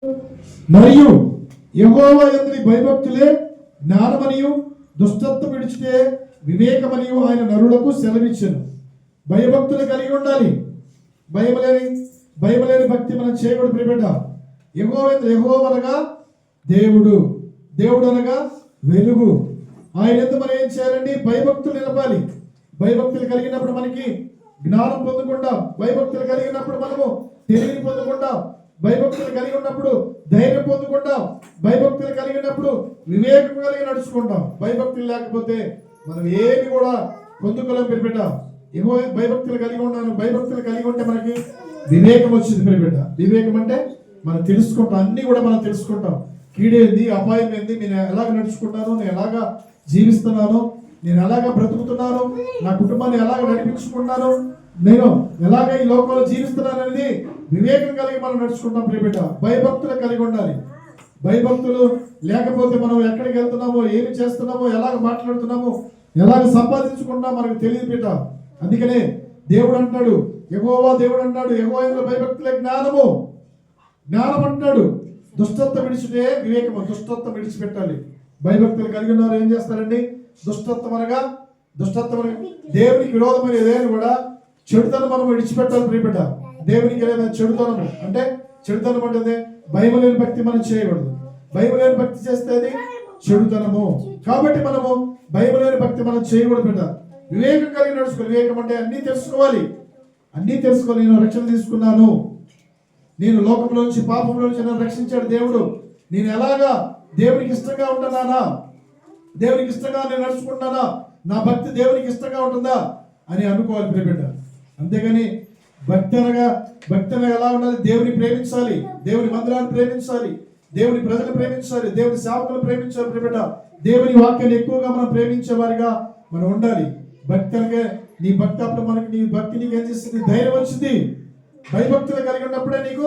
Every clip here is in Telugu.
మరియు యెహోవా యందు భయభక్తులే జ్ఞానమనియు దుష్టత్వం విడిచితే వివేకమనియు ఆయన నరులకు సెలవిచ్చెను. భయభక్తులు కలిగి ఉండాలి. భయమలేని భక్తి మనం చేయకూడదు ప్రియబిడ్డ. యెహోవా అనగా దేవుడు, దేవుడు అనగా వెలుగు. ఆయన యందు మనం ఏం చేయాలండి? భయభక్తులు నిలపాలి. భయభక్తులు కలిగినప్పుడు మనకి జ్ఞానం పొందుకుంటాం. భయభక్తులు కలిగినప్పుడు మనము తెలివిని పొందుకుంటాం. భయభక్తులు కలిగి ఉన్నప్పుడు ధైర్యం పొందుకుంటాం. భయభక్తులు కలిగినప్పుడు వివేకం కలిగి నడుచుకుంటాం. భయభక్తులు లేకపోతే మనం ఏమి కూడా పొందుకోలేం ప్రియబిడ్డ. ఏమో భయభక్తులు కలిగి ఉన్నాను. భయభక్తులు కలిగి ఉంటే మనకి వివేకం వచ్చింది ప్రియబిడ్డ. వివేకం అంటే మనం తెలుసుకుంటాం, అన్ని కూడా మనం తెలుసుకుంటాం. కీడేంది, అపాయం ఏంది, నేను ఎలాగ నడుచుకుంటాను, నేను ఎలాగా జీవిస్తున్నాను, నేను ఎలాగా బ్రతుకుతున్నాను, నా కుటుంబాన్ని ఎలాగ నడిపించుకున్నాను, నేను ఎలాగ ఈ లోకంలో జీవిస్తున్నాను అనేది వివేకం కలిగి మనం నడుచుకుంటాం ప్రియబిడ్డ. భయభక్తులు కలిగి ఉండాలి. భయభక్తులు లేకపోతే మనం ఎక్కడికి వెళ్తున్నామో, ఏమి చేస్తున్నామో, ఎలాగ మాట్లాడుతున్నామో, ఎలాగ సంపాదించుకుంటున్నా మనకు తెలియదు బిడ్డ. అందుకనే దేవుడు అంటాడు, యెహోవా దేవుడు అంటాడు, యెహోవా యందు భయభక్తులే జ్ఞానము. జ్ఞానం అంటాడు. దుష్టత్వం విడిచితే వివేకము. దుష్టత్వం విడిచిపెట్టాలి. భయభక్తులు కలిగి ఉన్నారు ఏం చేస్తారండి? దుష్టత్వం అనగా దేవునికి విరోధమైన ఏదైనా కూడా చెడుతనం మనం విడిచిపెట్టాలి ప్రియబిడ్డ. దేవునికి ఏదైనా చెడుతనము అంటే, చెడుతనం అంటే భయం లేని భక్తి మనం చేయకూడదు. భయం లేని భక్తి చేస్తే అది చెడుతనము. కాబట్టి మనము భయం లేని భక్తి మనం చేయకూడదు బిడ్డ. వివేకం కలిగి నడుచుకోవాలి. వివేకం అంటే అన్నీ తెలుసుకోవాలి. అన్నీ తెలుసుకోవాలి. నేను రక్షణ తీసుకున్నాను, నేను లోకంలోంచి పాపంలోంచి నన్ను రక్షించాడు దేవుడు, నేను ఎలాగా దేవునికి ఇష్టంగా ఉంటున్నానా, దేవునికి ఇష్టంగా నేను నడుచుకుంటున్నానా, నా భక్తి దేవునికి ఇష్టంగా ఉంటుందా అని అనుకోవాలి ప్రియబిడ్డ. అంతేగాని భక్తి అనగా ఎలా ఉండాలి? దేవుని ప్రేమించాలి, దేవుని మందిరాన్ని ప్రేమించాలి, దేవుని ప్రజలు ప్రేమించాలి, దేవుని సేవకులు ప్రేమించాలి ప్రియబిడ్డ. దేవుని వాక్యాన్ని ఎక్కువగా మనం ప్రేమించే వారిగా మనం ఉండాలి. భక్తి అనగా నీ భక్తి అప్పుడు మనకి నీ భక్తి నీకు ఏం చేస్తుంది? ధైర్యం వచ్చింది. భయభక్తులు కలిగి ఉన్నప్పుడే నీకు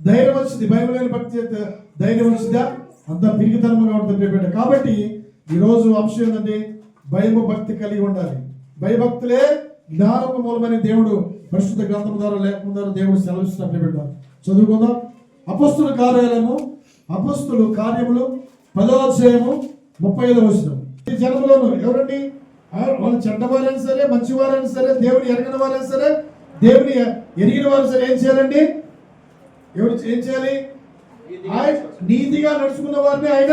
ధైర్యం వచ్చింది. భయం లేని భక్తి చేస్తే ధైర్యం వచ్చిందా? అంత పిరిగితనముగా ఉంటుంది ప్రియబిడ్డ. కాబట్టి ఈరోజు అంశం ఏంటంటే భయము భక్తి కలిగి ఉండాలి. భయభక్తులే జ్ఞానము మూలమైన దేవుడు పరిశుద్ధ గ్రంథం ద్వారా లేకుండా దేవుడు సెలవిస్తున్న ప్రియబిడ్డ. చదువుకుందాం. అపొస్తలుల కార్యములు 10వ అధ్యాయము 35వ వచనం. ఈ జనములోను ఎవరండి? వాళ్ళు చెడ్డవారైనా సరే, మంచివారైనా సరే, దేవుని ఎరగని వారైనా సరే, దేవుని ఎరిగిన వారు సరే ఏం చేయాలండి? ఎవరు ఏం చేయాలి? ఆయన నీతిగా నడుచుకున్న వారిని ఆయన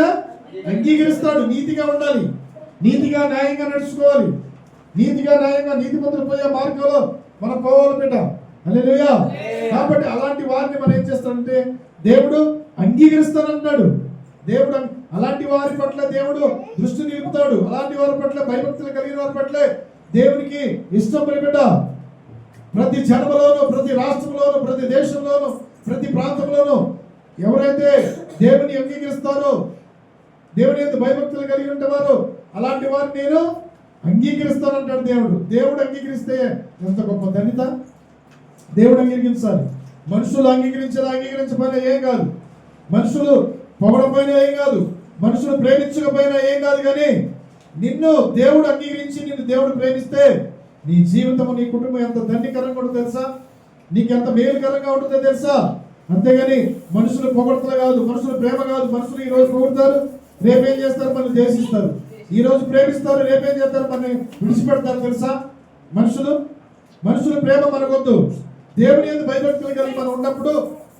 అంగీకరిస్తాడు. నీతిగా ఉండాలి, నీతిగా న్యాయంగా నడుచుకోవాలి. నీతిగా న్యాయంగా నీతిమంతులు పోయే మార్గంలో మనం పోవాలి బిడ్డ. హల్లెలూయా. కాబట్టి అలాంటి వారిని మనం ఏం చేస్తాడంటే దేవుడు అంగీకరిస్తానంటాడు. దేవుడు అలాంటి వారి పట్ల దేవుడు దృష్టి నిలుపుతాడు. అలాంటి వారి పట్ల భయభక్తులు కలిగిన వారి పట్ల దేవునికి ఇష్టం బిడ్డ. ప్రతి జన్మలోను, ప్రతి రాష్ట్రంలోను, ప్రతి దేశంలోను, ప్రతి ప్రాంతంలోనూ ఎవరైతే దేవుని అంగీకరిస్తారో, దేవుని యొక్క భయభక్తులు కలిగి ఉంటేవారు అలాంటి వారిని నేను అంగీకరిస్తానంటాడు దేవుడు. దేవుడు అంగీకరిస్తే ఎంత గొప్ప ధన్యత. దేవుడు అంగీకరించాలి. మనుషులు అంగీకరించకపోయినా ఏం కాదు, మనుషులు పొగడపోయినా ఏం కాదు, మనుషులు ప్రేమించకపోయినా ఏం కాదు, కానీ నిన్ను దేవుడు అంగీకరించి నిన్ను దేవుడు ప్రేమిస్తే నీ జీవితం, నీ కుటుంబం ఎంత ధన్యకరంగా ఉంటుందో తెలుసా? నీకు ఎంత మేలుకరంగా ఉంటుందో తెలుసా? అంతేగాని మనుషులు పొగడతలు కాదు, మనుషులు ప్రేమ కాదు. మనుషులు ఈ రోజు పొగుడతారు, రేపేం చేస్తారు? మనల్ని ద్వేషిస్తారు. ఈ రోజు ప్రేమిస్తారు, రేపేం చేస్తారు? మనల్ని విడిచిపెడతారు తెలుసా? మనుషుల ప్రేమ మనకొద్దు. దేవుని యందు భయభక్తులు కలిగి మనం ఉన్నప్పుడు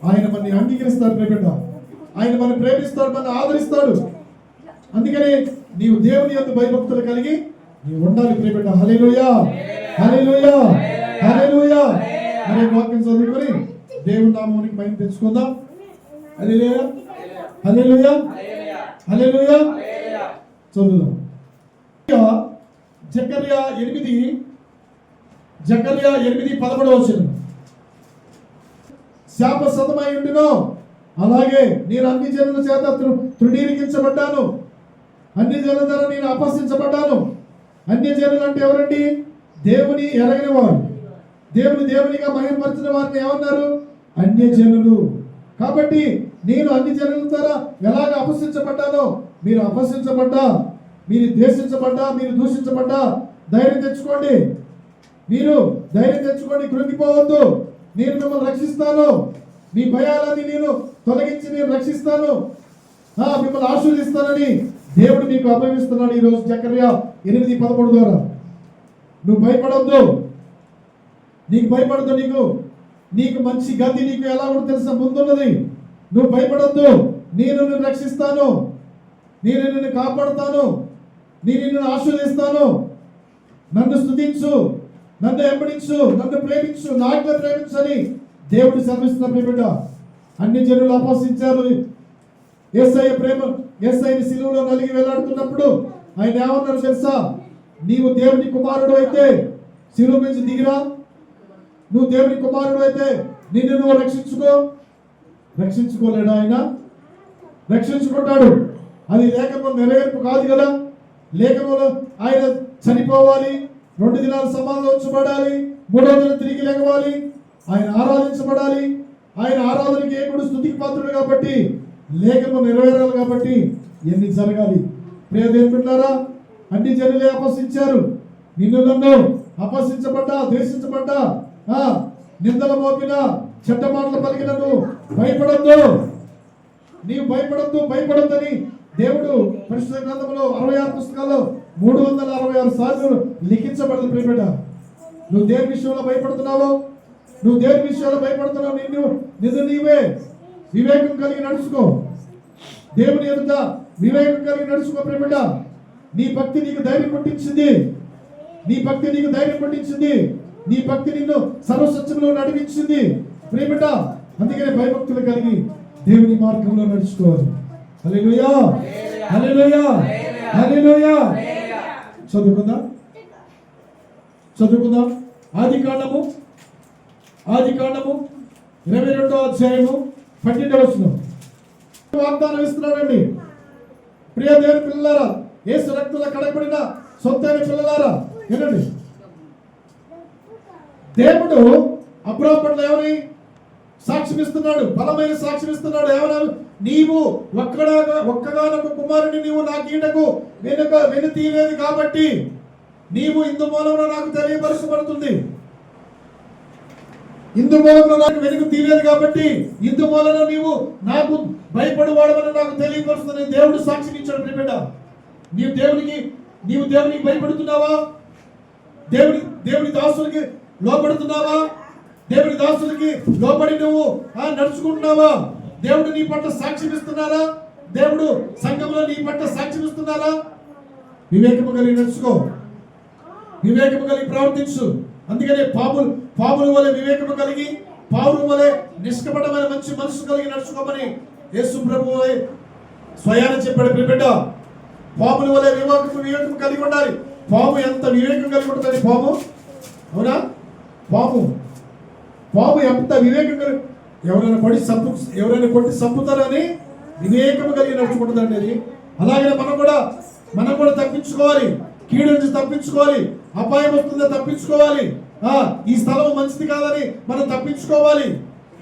ఆయన మనల్ని అంగీకరిస్తాడు ప్రియబిడ్డ. ఆయన మనం ప్రేమిస్తాడు, మనం ఆదరిస్తాడు. అందుకని నీవు దేవుని యందు భయభక్తులు కలిగి నీవు ఉండాలి ప్రియబిడ్డ. హల్లెలూయా, హల్లెలూయా, హల్లెలూయా. అనే వాక్యం చదువుకొని దేవుని నామానికి మహిమ తెచ్చుకుందాం. హల్లెలూయా, హల్లెలూయా, హల్లెలూయా. చదువుదాం. జకర్యా 8:11 వచనం. శాపసతమై ఉండును, అలాగే నేను అన్ని జనుల చేత తృణీకరించబడ్డాను, అన్ని జనుల ద్వారా నేను అపహసించబడ్డాను. అన్య జనులు అంటే ఎవరండి? దేవుని ఎరగని వారు, దేవునిగా మహిమపరిచిన వారిని ఏమన్నారు? అన్య జనులు. కాబట్టి నేను అన్ని జనుల ద్వారా ఎలాగ అపహసించబడ్డానో మీరు అపహసించబడ్డా, మీరు ద్వేషించబడ్డా, మీరు దూషించబడ్డా ధైర్యం తెచ్చుకోండి. కృంగిపోవద్దు. నేను మిమ్మల్ని రక్షిస్తాను, మీ భయాలని నేను తొలగించి నేను రక్షిస్తాను, మిమ్మల్ని ఆశీర్వదిస్తానని దేవుడు మీకు అభయమిస్తున్నాడు ఈరోజు జకర్యా 8:13 ద్వారా. నువ్వు భయపడవద్దు, నీకు భయపడద్దు, నీకు మంచి గతి నీకు ఎలా ఉంటుందో తెలుసా ముందున్నది. నువ్వు భయపడద్దు, నేను నిన్ను రక్షిస్తాను, నేను నిన్ను కాపాడుతాను, నేను నిన్ను ఆశీర్వదిస్తాను. నన్ను స్తుతించు, నన్ను వెంబడించు, నన్ను ప్రేమించు, నాకుగా ప్రేమించని దేవుడు శ్రమిస్తున్న ప్రేమిట. అన్ని జనులు అపహసించారు యేసయ్య ప్రేమ. యేసయ్యని సిలువలో నలిగి వేలాడుతున్నప్పుడు ఆయన ఏమన్నారు తెలుసా? నీవు దేవుని కుమారుడు అయితే సిలువ నుంచి దిగిరా, నువ్వు దేవుని కుమారుడు అయితే నిన్ను నువ్వు రక్షించుకోలేడా? ఆయన రక్షించుకుంటాడు. అది లేఖనంలో నెరవేర్పు కాదు కదా. లేఖనంలో ఆయన చనిపోవాలి, 2 దినాలు సమాధిలో ఉంచబడాలి, 3వ దినం తిరిగి లేవాలి, ఆయన ఆరాధించబడాలి. ఆయన ఆరాధనకి ఏకుడు స్తుతికి పాత్రుడు కాబట్టి లేఖనం నెరవేరాలి. కాబట్టి ఎన్ని జరగాలి? ప్రియ దేవులారా, అన్ని జనులే అపహసించారు, నిన్ను నన్ను అపహసించబడ్డా, ద్వేషించబడ్డా, నిందల మోపిన, చెడ్డ మాటలు పలికిన నువ్వు భయపడద్దు, నీవు భయపడొద్దని దేవుడు పరిశుద్ధ గ్రంథంలో 66 పుస్తకాల్లో 366 సార్లు లిఖించబడదు. ప్రియబిడ్డ, నువ్వు దేని విషయంలో భయపడుతున్నావు? నిన్ను నీవే వివేకం కలిగి నడుచుకో. దేవుని ఎదుట వివేకం కలిగి నడుచుకో ప్రియబిడ్డ. నీ భక్తి నీకు ధైర్యం పుట్టించింది, నీ భక్తి నిన్ను సర్వసత్యంలో నడిపించింది ప్రియబిడ్డ. అందుకనే భయభక్తులు కలిగి దేవుని మార్గంలో నడుచుకోవాలి. హల్లెలూయా, హల్లెలూయా, హల్లెలూయా. చదువుకుందాం. ఆదికాండము 22వ అధ్యాయము 12వ వచనం వాగ్దానం ఇస్తున్నాడండి. ప్రియ దేవుని పిల్లలారా, యేసు రక్తంలో కడగబడిన సొంతైన పిల్లలారా, వినండి. దేవుడు అబ్రాహాము పట్ల ఎవరి సాక్ష్యం ఇస్తున్నాడు? బలమైన సాక్ష్యం ఇస్తున్నాడు. ఏమన్నారు? నీవు ఒక్కగానొక కుమారుని నీవు నా కీటకు వెనుతీయలేదు కాబట్టి నీవు ఇందు మూలంలో నాకు తెలియపరచబడుతుంది. ఇందు మూలంలో నాకు వెనుక తీయలేదు కాబట్టి ఇందు మూలంలో నీవు నాకు భయపడవాడమని నాకు తెలియపరుస్తుంది. దేవుడు సాక్ష్యం ఇచ్చాడు. ప్రియబిడ్డ, నీవు దేవునికి భయపడుతున్నావా? దేవుని దాసులకి లోపడుతున్నావా? దేవుని దాసులకి లోపడి నువ్వు నడుచుకుంటున్నావా? దేవుడు నీ పట్ల సాక్ష్యం ఇస్తున్నారా? దేవుడు సంఘంలో నీ పట్ల సాక్ష్యం ఇస్తున్నారా? వివేకము కలిగి నడుచుకో, వివేకము కలిగి ప్రవర్తించు. అందుకనే పాపుల వలె వివేకము కలిగి, పావుల వలె నిష్కపటమైన మంచి మనసు కలిగి నడుచుకోమని యేసు ప్రభువు స్వయాన చెప్పాడు. ప్రియబిడ్డ, పాముల వలె వివేకం కలిగి ఉండాలి. పాము ఎంత వివేకం కలిగి ఉంటుందని పాము, అవునా? పాము ఎంత వివేకం కలిగి, ఎవరైనా కొట్టి చంపుతారని వివేకం కలిగి నడుచుకుంటుందండి అది. అలాగే మనం కూడా తప్పించుకోవాలి, కీడు నుంచి తప్పించుకోవాలి, అపాయం వస్తుందో తప్పించుకోవాలి. ఈ స్థలం మంచిది కాదని మనం తప్పించుకోవాలి,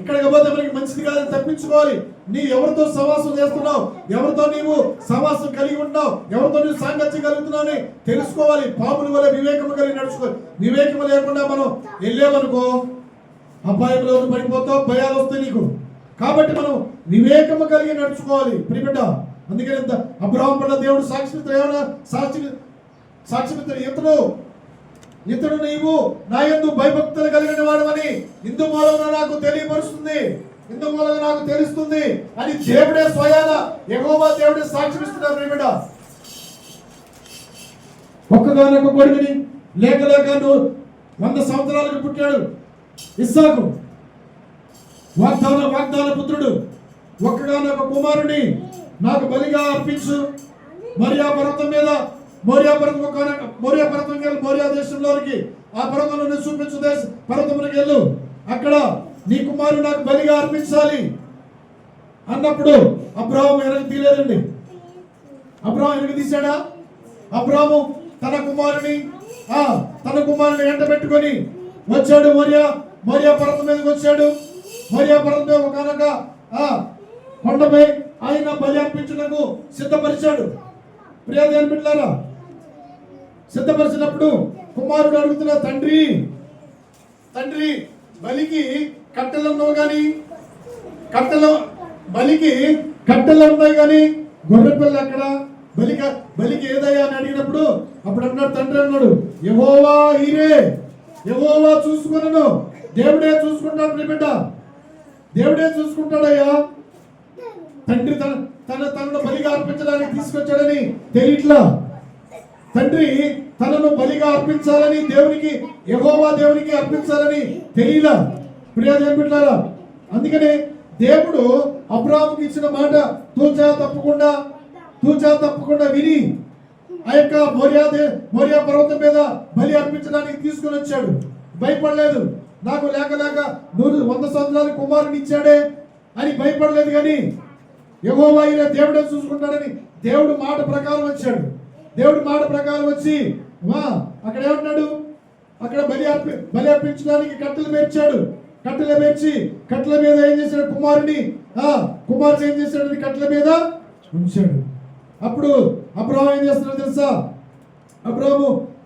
ఇక్కడికి పోతే మనకి మంచిది కాదని తప్పించుకోవాలి. నీవు ఎవరితో సహవాసం చేస్తున్నావు, ఎవరితో నీవు సహవాసం కలిగి ఉన్నావు, ఎవరితో నీవు సాంగత్యం కలుగుతున్నావు అని తెలుసుకోవాలి. పాముల వల్ల వివేకం కలిగి నడుచుకోవాలి. వివేకం లేకుండా మనం వెళ్ళామనుకో అపాయంలో పడిపోతావు, భయాలు వస్తాయి నీకు. కాబట్టి మనం వివేకము కలిగి నడుచుకోవాలి ప్రియబిడ్డ. అందుకని అబ్రాహాము పట్ల దేవుడు సాక్షిమిత్రుడు ఇతడు నీవు నా యందు భయభక్తులు కలిగిన వాడవని ఇందు మూలంగా నాకు తెలియపరుస్తుంది, ఇందు మూలంగా నాకు తెలుస్తుంది అని దేవుడే స్వయాన యెహోవా దేవుడే సాక్షిమిస్తున్నాడు. ప్రియబిడ్డ, ఒక్కగానొక కొడుకుని లేక నువ్వు 100 సంవత్సరాలకు పుట్టాడు ఇస్సాకు, వాగ్దాన పుత్రుడు. ఒక్కగానొక కుమారుని నాకు బలిగా అర్పించు. మోరియా పర్వతం మోరియా దేశంలోనికి, ఆ పర్వతంలో చూపించు పర్వతంలోకి వెళ్ళు, అక్కడ నీ కుమారుడు నాకు బలిగా అర్పించాలి అన్నప్పుడు అబ్రాహాము వెనక్కి తీయలేదండి. అబ్రాహాము వెనక్కి తీశాడా? అబ్రాహాము తన కుమారుని వెంట పెట్టుకొని వచ్చాడు. మోరియా పర్వతం మీదకి వచ్చాడు. మోరియా పర్వతం మీద ఒకనొక కొండపై ఆయన బలి అర్పించుటకు సిద్ధపరిచాడు. ప్రియ దేవుని బిడ్డలారా, సిద్ధపరిచినప్పుడు కుమారుడు అడుగుతున్న తండ్రి బలికి కట్టెలు ఉన్నావు కానీ కట్టెలు బలికి కట్టెలు ఉన్నాయి కానీ గొర్రె పిల్ల ఎక్కడ? బలికి ఏదయ్యా అని అడిగినప్పుడు అప్పుడు అన్నాడు, తండ్రి అన్నాడు, యెహోవా ఈరే, యెహోవా చూసుకున్నాను. దేవుడే చూసుకుంటాడు బిడ్డ, దేవుడే చూసుకుంటాడయ్యా. తండ్రి తనను బలిగా అర్పించడానికి తీసుకొచ్చాడని తెలియట్లా. తండ్రి తనను బలిగా అర్పించాలని దేవునికి, యెహోవా దేవునికి అర్పించాలని తెలియలా ప్రియ దేవులారా. అందుకనే దేవుడు అబ్రాహాముకి ఇచ్చిన మాట తూచా తప్పకుండా విని ఆ యొక్క మోరియా పర్వతం మీద బలి అర్పించడానికి తీసుకుని వచ్చాడు. భయపడలేదు. నాకు లేక 100 సంవత్సరాల కుమారుని ఇచ్చాడే అని భయపడలేదు. కానీ యెహోవా ఈయన దేవుడే చూసుకుంటాడని దేవుడు మాట ప్రకారం వచ్చాడు. దేవుడు మాట ప్రకారం వచ్చి అక్కడ ఏమంటున్నాడు, అక్కడ బలి అర్పించడానికి కట్టెలు పేర్చాడు. కట్టెలు పేర్చి కట్టెల మీద ఏం చేశాడు, కుమారుడు ఏం చేశాడు, కట్టెల మీద ఉంచాడు. అప్పుడు అబ్రాహాము ఏం చేస్తున్నాడు తెలుసా?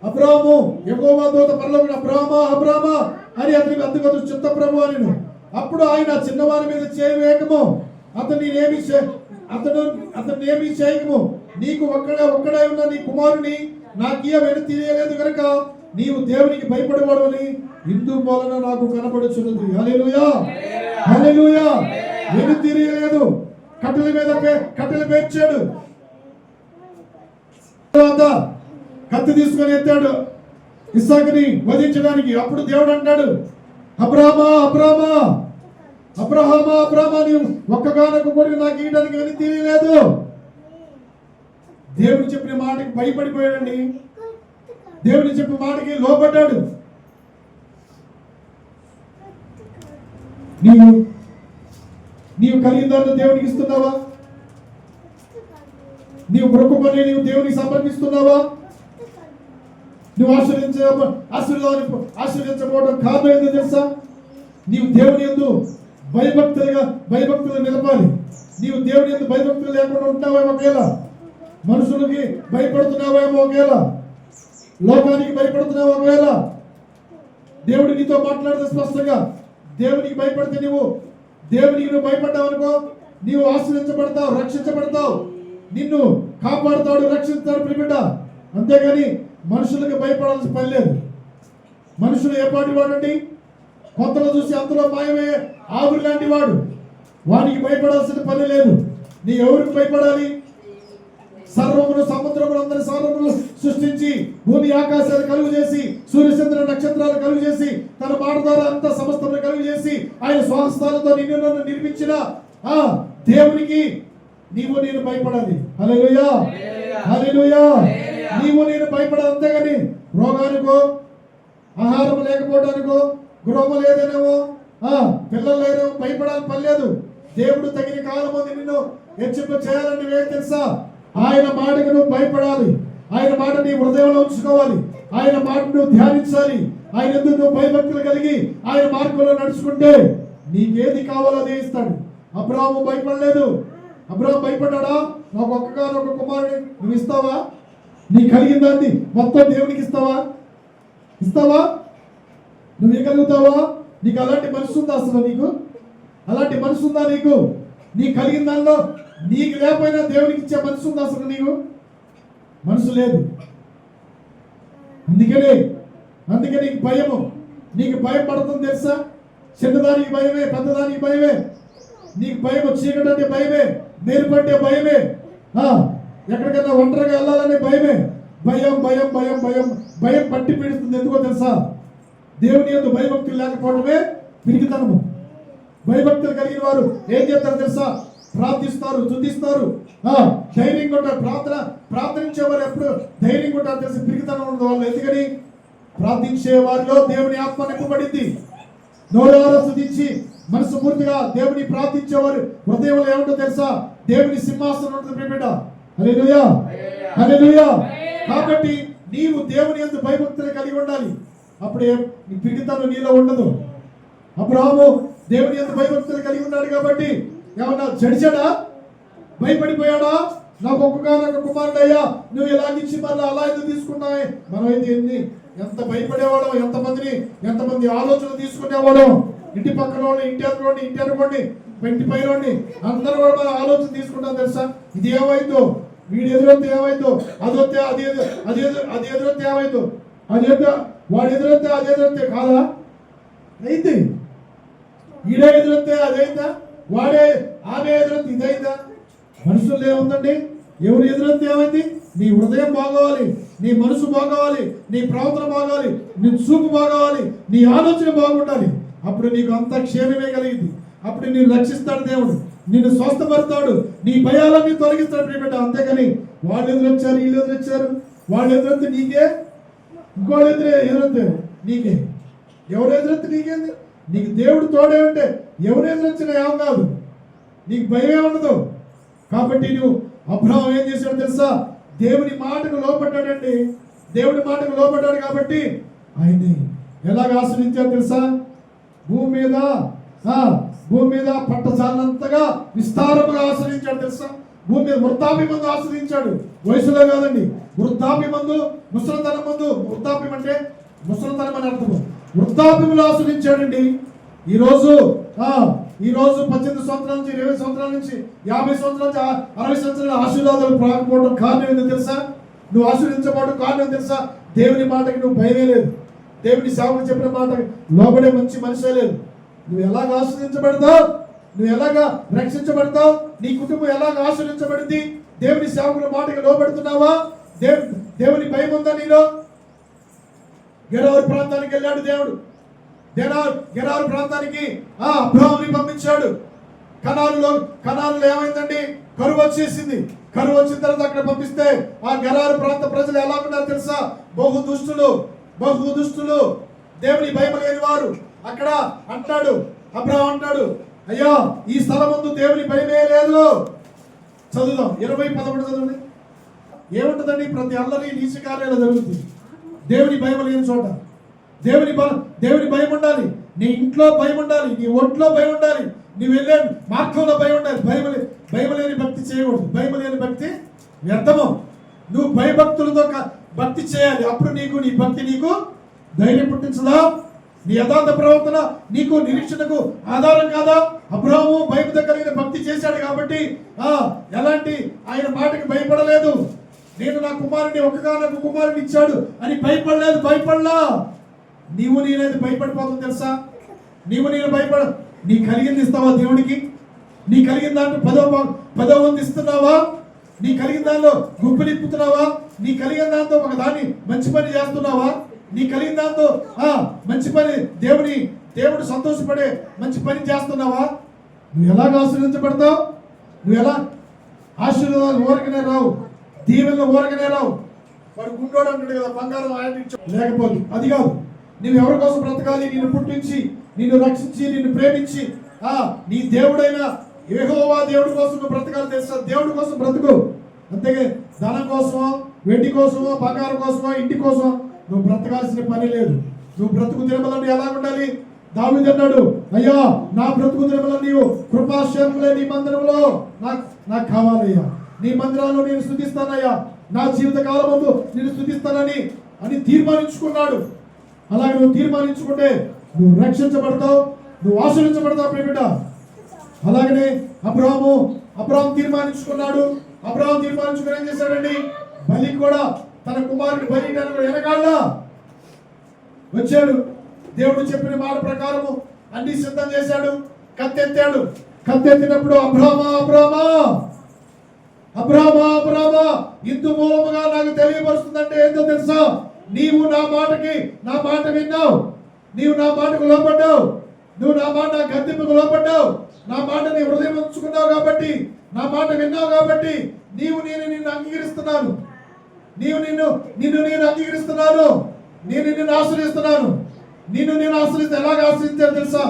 అబ్రాహాము యెహోవా దూత పరలోకం అబ్రామా అని అతనికి అందుకు చిత్త ప్రభు అని. అప్పుడు ఆయన చిన్నవారి మీద చేయి వేయకము, అతన్ని ఏమి చేయకము, నీకు ఒక్కడై ఉన్న నీ కుమారుని నాకియ్యమని తెలియలేదు కనుక నీవు దేవునికి భయపడేవాడని ఇందు మూలన నాకు కనపడుచున్నది. హల్లెలూయా, హల్లెలూయా. నేను తెలియలేదు. కట్టెల పేర్చాడు. కత్తి తీసుకొని ఎత్తాడు ఇస్సాకుని వధించడానికి. అప్పుడు దేవుడు అంటాడు, అబ్రహామా నీవు ఒక్కగానొక్క కొడుకు నాకు ఇవ్వడానికి అని తెలియలేదు. దేవుడు చెప్పిన మాటకి భయపడిపోయాడండి. దేవుడు చెప్పిన మాటకి లోపడ్డాడు. నీవు కలిగిన దాన్ని దేవునికి ఇస్తున్నావా? నీవు బ్రొక్కుకొని నీవు దేవునికి సమర్పిస్తున్నావా? నువ్వు ఆశీర్వదించబోవడం కారణం ఏంటో తెలుసా? నీవు దేవుని యందు భయభక్తులు నిలపాలి. నీవు దేవుని యందు భయభక్తులు లేకుండా ఉంటావేమో, ఒకవేళ మనుషులకి భయపడుతున్నావేమో, ఒకవేళ లోకానికి భయపడుతున్నావు, ఒకవేళ దేవుడు నీతో మాట్లాడితే స్పష్టంగా దేవునికి భయపడితే దేవునికి నువ్వు భయపడ్డావు అనుకో, నీవు ఆశీర్వదించబడతావు, రక్షించబడతావు, నిన్ను కాపాడుతాడు, రక్షిస్తాడు ప్రియబిడ్డ. అంతేగాని మనుషులకు భయపడాల్సిన పని లేదు. మనుషులు ఏ పాటి వాడండి, కొంతలో చూసి అంతలో మాయమే ఆవిరి లాంటి వాడు. వానికి భయపడాల్సిన పని లేదు. నీ ఎవరికి భయపడాలి? సర్వమును సముద్రములు అందరి సర్వములు సృష్టించి భూమి ఆకాశాలు కలుగు చేసి సూర్యచంద్ర నక్షత్రాలు కలుగు చేసి తన మాట ద్వారా అంత సమస్తమును కలుగు చేసి ఆయన స్వహస్తాలతో నిన్ను నిర్మించిన ఆ దేవునికి నేను భయపడాలి. హల్లెలూయా, హల్లెలూయా. నేను భయపడాలి. అంతేగాని రోగానికో, ఆహారం లేకపోవడానికో, గృహము లేదనేమో, పిల్లలు లేదేమో భయపడాలి పని లేదు. దేవుడు తగిన కాలం నిన్ను హెచ్చింప చేయాలని ఏం తెలుసా? ఆయన మాటకు నువ్వు భయపడాలి. ఆయన మాట నీ హృదయంలో ఉంచుకోవాలి. ఆయన మాట నువ్వు ధ్యానించాలి. ఆయన ఎందుకు నువ్వు భయభక్తులు కలిగి ఆయన మార్గంలో నడుచుకుంటే నీకేది కావాలో అదే ఇస్తాడు. అబ్రాహాము భయపడలేదు. అబ్రాహాము భయపడ్డా? నాకు ఒక్క కుమారుడు నువ్వు ఇస్తావా? నీ కలిగిన దాన్ని మొత్తం దేవునికి ఇస్తావా? నువ్వు ఇవ్వగలుగుతావా? నీకు అలాంటి మనసు ఉందా? అసలు నీకు అలాంటి మనసు ఉందా? నీ కలిగిన దానిలో నీకు లేకపోయినా దేవునికి ఇచ్చే మనసు ఉందా? అసలు మనసు లేదు. అందుకే నీకు భయము. నీకు భయం పడుతుంది తెలుసా? చిన్నదానికి భయమే, పెద్దదానికి భయమే. నీకు భయం చీకటి అంటే భయమే, మెరుపు అంటే భయమే, ఎక్కడికైనా ఒంటరిగా వెళ్ళాలనే భయమే. భయం పట్టి పీడిస్తుంది. ఎందుకో తెలుసా? దేవుని యందు భయభక్తులు లేకపోవడమే పిరికితనము. భయభక్తులు కలిగిన వారు ఏం చేస్తారు తెలుసా? ప్రార్థిస్తారు, స్తుతిస్తారు, ధైర్యంగా ఉంటారు. ప్రార్థించేవారు ఎప్పుడు ధైర్యంగా ఉంటారు తెలిసి పిరికితనం ఉండదు వాళ్ళు. ఎందుకని? ప్రార్థించే వారిలో దేవుని ఆత్మ నింపబడింది. నోరారా స్తుతించి మనసు పూర్తిగా దేవుని ప్రార్థించేవారు హృదయంలో ఏముంటో తెలుసా? దేవుని సింహాసనం ఉంటుంది బిడ్డ. హల్లెలూయా, హల్లెలూయా. కాబట్టి నీవు దేవుని యందు భయభక్తులు కలిగి ఉండాలి. అప్పుడే నీ పిరికితనం నీలో ఉండదు. అబ్రాహాము దేవుని యందు భయభక్తులు కలిగి ఉన్నాడు కాబట్టి ఏమన్నా జడిచాడా? భయపడిపోయాడా? నాకు ఒక్కగానొక్క కుమారుడు అయ్యా, నువ్వు ఇలాగించి మళ్ళీ అలా ఎందుకు తీసుకున్నావే? మనమైతే ఎంత భయపడేవాడో, ఎంతమంది ఆలోచనలు తీసుకునేవాడో. ఇంటి పక్కన వాడిని, ఇంటి అనుకోండి, ఇంటి అనుకోండి, ఇంటి పైన అందరూ కూడా మనం ఆలోచన తీసుకుంటాం తెలుసా. ఇది ఏమైందో, వీడు ఎదురొస్తే ఏమైందో, అదొస్తే అది ఎదురొస్తే ఏమైందో, అదేదో వాడు ఎదురొస్తే అది ఎదురొస్తే కాదా అయింది. ఈడే ఎదురొస్తే అదైందా, వాడే ఆమె ఎదురొస్తే ఇదైందా. మనుషులు ఏముందండి, ఎవరు ఎదురొస్తే ఏమైంది? నీ హృదయం బాగోవాలి, నీ మనసు బాగోవాలి, నీ ప్రవర్తన బాగోవాలి, నీ చూపు బాగోవాలి, నీ ఆలోచన బాగుండాలి. అప్పుడు నీకు అంత క్షేమమే కలిగింది. అప్పుడు నిన్ను రక్షిస్తాడు దేవుడు, నిన్ను స్వస్థపడతాడు, నీ భయాలన్నీ తొలగిస్తాడు ప్రియబిడ్డ. అంతేగాని వాళ్ళు ఎదురొచ్చారు, వీళ్ళు ఎదురొచ్చారు, వాళ్ళు ఎదురొస్తే నీకే, ఇంకోళ్ళు ఎదురొస్తే నీకే. ఎవరు ఎదురొస్తే నీకేంది? నీకు దేవుడు తోడే ఉంటే ఎవరు ఎదురొచ్చినా ఏం కాదు, నీకు భయమే ఉండదు. కాబట్టి నువ్వు అబ్రహాము ఏం చేశాడు తెలుసా? దేవుని మాటకు లోపడ్డాడండి. దేవుని మాటకు లోపడ్డాడు కాబట్టి ఆయన్ని ఎలాగ ఆశ్రయించాడు తెలుసా? భూమి మీద పట్టచాలంతగా విస్తారముగా ఆశ్రయించాడు తెలుసా? భూమి మీద వృద్ధాప్య మందు ఆశ్రయించాడు. వయసులో కాదండి, వృద్ధాప్య మందు, ముసలితనం మందు. వృద్ధాప్యం అంటే ముసలితనం అని అర్థము. వృద్ధాప్యములు ఆశ్రయించాడండి. ఈరోజు 18 సంవత్సరాల నుంచి 20 సంవత్సరాల నుంచి 50 సంవత్సరాల నుంచి 60 సంవత్సరాల ఆశీర్వాదాలు రాకపోవడం కారణం ఏంటో తెలుసా? నువ్వు ఆశీర్వించబడడం కారణం తెలుసా? దేవుని మాటకి నువ్వు భయమే లేదు, దేవుని సేవకు చెప్పిన మాట లోబడే మంచి మనిషే లేదు. నువ్వు ఎలాగ ఆశీర్వించబడతావు, నువ్వు ఎలాగ రక్షించబడతావు, నీ కుటుంబం ఎలాగ ఆశీర్వించబడింది? దేవుని సేవకుల మాటకి లోబడుతున్నావా? దేవుని భయం ఉందా నీలో? గెరారు ప్రాంతానికి వెళ్ళాడు దేవుడు. గెరారు ప్రాంతానికి అబ్రహాముని పంపించాడు. కనానులో ఏమైందండి? కరువు వచ్చేసింది. కరువు వచ్చిన తర్వాత అక్కడ పంపిస్తే ఆ గెరారు ప్రాంత ప్రజలు ఎలా ఉన్నారు తెలుసా? బహు దుష్టులు, దేవుని భయం లేని వారు. అక్కడ అంటాడు అబ్రహాము, అంటాడు, అయ్యా ఈ స్థలం ముందు దేవుని భయమే లేదు. చదువుదాం 20:11 చదువుంది. ఏముంటుందండి? ప్రతి అల్లరి నీచ కార్యాలు జరుగుతుంది. దేవుని భయం లేని చోట దేవుని భయం ఉండాలి. నీ ఇంట్లో భయం ఉండాలి, నీ ఒంట్లో భయం ఉండాలి, నువ్వు వెళ్ళే మార్గంలో భయం ఉండాలి. భయం లేని భక్తి చేయకూడదు. భయం లేని భక్తి వ్యర్థము. నువ్వు భయభక్తులతో భక్తి చేయాలి. అప్పుడు నీ భక్తి నీకు ధైర్యం పుట్టించదా? నీ యథార్థ ప్రవర్తన నీకు నిరీక్షణకు ఆధారం కాదా? అబ్రహాము భయంతో కలిగిన భక్తి చేశాడు కాబట్టి ఎలాంటి ఆయన మాటకి భయపడలేదు. నేను నా కుమారుని ఒకగానొక కుమారుని ఇచ్చాడు అని భయపడలా. నీవు నేనేది భయపడిపోతుంది తెలుసా? నేను నీ కలిగింది ఇస్తావా దేవుడికి? నీ కలిగిన దాంట్లో 10వ వంతు ఇస్తున్నావా? నీ కలిగిన దానిలో గుంపు నింపుతున్నావా? నీ కలిగిన దాంతో ఒక దాన్ని మంచి పని చేస్తున్నావా? నీ కలిగిన దాంతో మంచి పని దేవుడు సంతోషపడే మంచి పని చేస్తున్నావా? నువ్వు ఎలాగ ఆశీర్వించబడతావు? నువ్వు ఎలా ఆశీర్వాదాలు ఊరకనే రావు, దీవెనలు ఊరకనే రావు. వాడు గుండోడు అంటాడు కదా, బంగారం ఆయన లేకపోతే అది కాదు. నువ్వు ఎవరి కోసం బ్రతకాలి? నిన్ను పుట్టించి, నిన్ను రక్షించి, నిన్ను ప్రేమించి నీ దేవుడైన యెహోవా దేవుడి కోసం నువ్వు బ్రతకాలి తెలుసా? దేవుడి కోసం బ్రతుకు. అంతేగా ధనం కోసమో, వెండి కోసమో, బంగారం కోసమో, ఇంటి కోసం నువ్వు బ్రతకాల్సిన పని లేదు. నువ్వు బ్రతుకు దినములను ఎలా ఉండాలి? దావీదు అన్నాడు, అయ్యా నా బ్రతుకు దినములను నీవు కృపాక్షేమములే నీ మందిరంలో నాకు కావాలయ్యా. నీ మందిరాల్లో నేను స్తుతిస్తానయ్యా, నా జీవిత కాలమందు నేను స్తుతిస్తానని తీర్మానించుకున్నాడు. అలాగే నువ్వు తీర్మానించుకుంటే నువ్వు రక్షించబడతావు, నువ్వు ఆశీర్వించబడతావు ప్రియబిడ్డ. అలాగనే అబ్రహాము తీర్మానించుకున్నాడు. అబ్రహాము తీర్మానించుకుని ఏం చేశాడండి? బలి కూడా తన కుమారుని బలి వెనకాల వచ్చాడు. దేవుడు చెప్పిన మాట ప్రకారము అన్ని సిద్ధం చేశాడు. కత్తెత్తాడు. కత్తెత్తినప్పుడు అబ్రహామా ఇందు మూలముగా నాకు తెలియపరుస్తుందంటే ఏంటో తెలుసా? నీవు నా మాట విన్నావు, నీవు నా మాటకు లోపడ్డావు, నువ్వు నా గద్దెంపుకు లోపడ్డావు, నా మాట నీ హృదయం ఉంచుకున్నావు కాబట్టి, నా మాట విన్నావు కాబట్టి నిన్ను అంగీకరిస్తున్నాను. నిన్ను అంగీకరిస్తున్నాను. నిన్ను ఆశ్రయిస్తున్నాను. నేను ఆశ్రయిస్తే ఎలాగ ఆశ్రయించారు తెలుసా?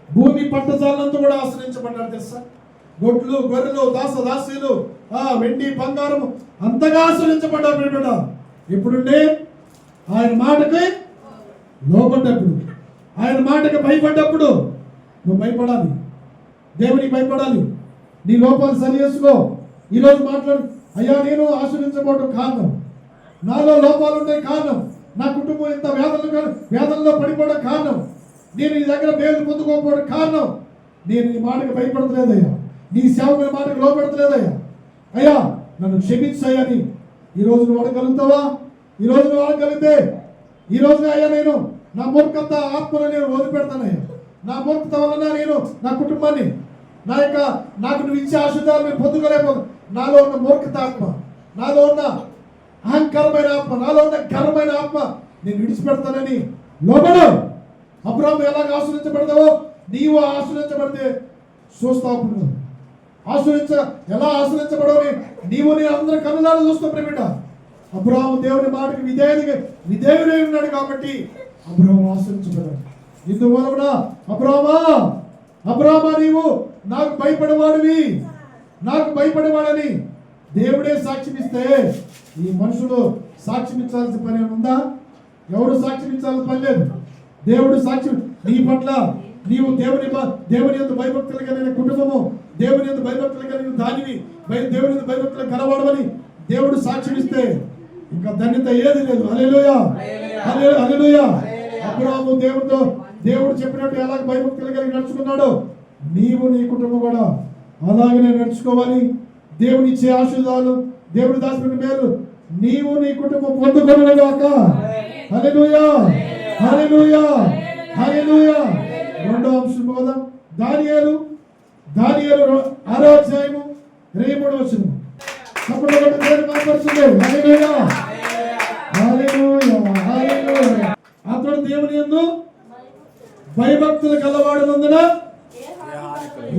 భూమి పట్టజాలంతా కూడా ఆశ్రయించబడ్డాడు తెలుసా? గొడ్లు, గొర్రెలు, దాసదాసీలు, వెండి, బంగారం అంతగా ఆశ్రయించబడ్డాడు. ఎప్పుడుంటే ఆయన మాటకి లోపడ్డప్పుడు, ఆయన మాటకి భయపడ్డప్పుడు నువ్వు భయపడాలి, దేవునికి భయపడాలి. నీ లోపాలు సరి చేసుకో. ఈరోజు మాట్లాడు, అయ్యా నేను ఆశ్రయించబోవడం కారణం, నాలో లోపాలు ఉన్నాయి కారణం, నా కుటుంబం ఇంత వేదనలో పడిపోవడం కారణం. నేను నీ దగ్గర మేలు పొందుకోకపోవడం కారణం నేను నీ మాటకు భయపడతలేదయ్యా, నీ సేవకుల మాటకు లోపెడతలేదయ్యా, అయ్యా నన్ను క్షమించయ్యా అని ఈరోజు నువ్వు అడగలుగుతావా? ఈరోజు నువ్వు అడగలిగితే ఈ రోజున అయ్యా నేను నా మూర్ఖత ఆత్మను నేను వదిలిపెడతానయ్యా, నా మూర్ఖత వలన నేను నా కుటుంబాన్ని నాకు నువ్వు ఇచ్చే ఆశీర్వాదాలు నేను పొందుకోలేకపోతే నాలో ఉన్న మూర్ఖత ఆత్మ, నాలో ఉన్న అహంకారమైన ఆత్మ, నాలో ఉన్న ఘనమైన ఆత్మ నేను విడిచిపెడతానని లోబడు. అబ్రాహాము ఎలాగ ఆశ్రయించబడతావో నీవు ఆశ్రయించబడితే చూస్తావు. ఎలా ఆశ్రయించబడవని నీవు నేను అందరూ కన్నులారా చూస్తాం ప్రేమిట. అబ్రాహాము దేవుని మాటకి విధేయుడై ఉన్నాడు కాబట్టి అబ్రాహాము ఆశ్రయించబడ్డాడు. ఇందువలన అబ్రాహామా నీవు నాకు భయపడేవాడని దేవుడే సాక్ష్యం ఇస్తే ఈ మనుషులు సాక్ష్యం ఇచ్చాల్సిన పని ఉందా? ఎవరు సాక్ష్యం ఇచ్చాల్సిన పని లేదు. దేవుడు సాక్ష్యం నీ పట్ల నీవు దేవుని యందు భయభక్తులు కలిగిన కుటుంబము, దేవుని యందు భయభక్తులు కలిగిన దానివి, దేవుని యందు భయభక్తులు కలవాడమని దేవుడు సాక్ష్యం ఇస్తే ఇంకా ధన్యత ఏది లేదు. హల్లెలూయా, హల్లెలూయా. అబ్రాహాము దేవుడు చెప్పినట్టు ఎలాగ భయభక్తులు కలిగి నడుచుకున్నాడో నీవు నీ కుటుంబం కూడా అలాగనే నడుచుకోవాలి. దేవుని ఇచ్చే ఆశీర్వాదాలు, దేవుడు దాచిన మేలు నీవు నీ కుటుంబం పొందుకొనుగాక. హల్లెలూయా, హల్లెలూయా, హల్లెలూయా. రెండో అంశం పోదాం. దానియేలు 6వ అధ్యాయము 23వ వచనం. అప్పుడు హల్లెలూయా, హల్లెలూయా, హల్లెలూయా. అతడు దేవుని యందు భయభక్తులు కలవాడనందున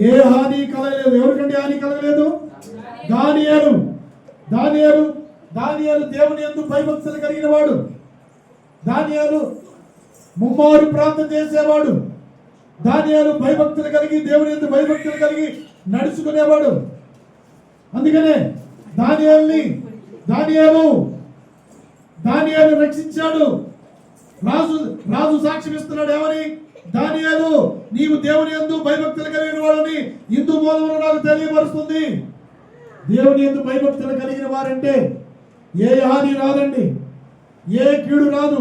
ఏ హాని కలగలేదు. ఎవరికంటే హాని కలగలేదు? దానియేలు దేవుని యందు భయభక్తులు కలిగిన వాడు. దానియేలు ముమ్మారు ప్రార్థన చేసేవాడు. దానియేలు భయభక్తులు కలిగి దేవుని యందు భయభక్తులు కలిగి నడుచుకునేవాడు. అందుకనే దానియేలు రక్షించాడు. రాజు సాక్ష్యం ఇస్తున్నాడు. ఏమని? దానియేలు నీవు దేవుని యందు భయభక్తులు కలిగిన వాడని ఇందు మూలమున నాకు తెలియపరుస్తుంది. దేవుని యందు భయభక్తులు కలిగిన వారంటే ఏ హాని రాదండి, ఏ కీడు రాదు,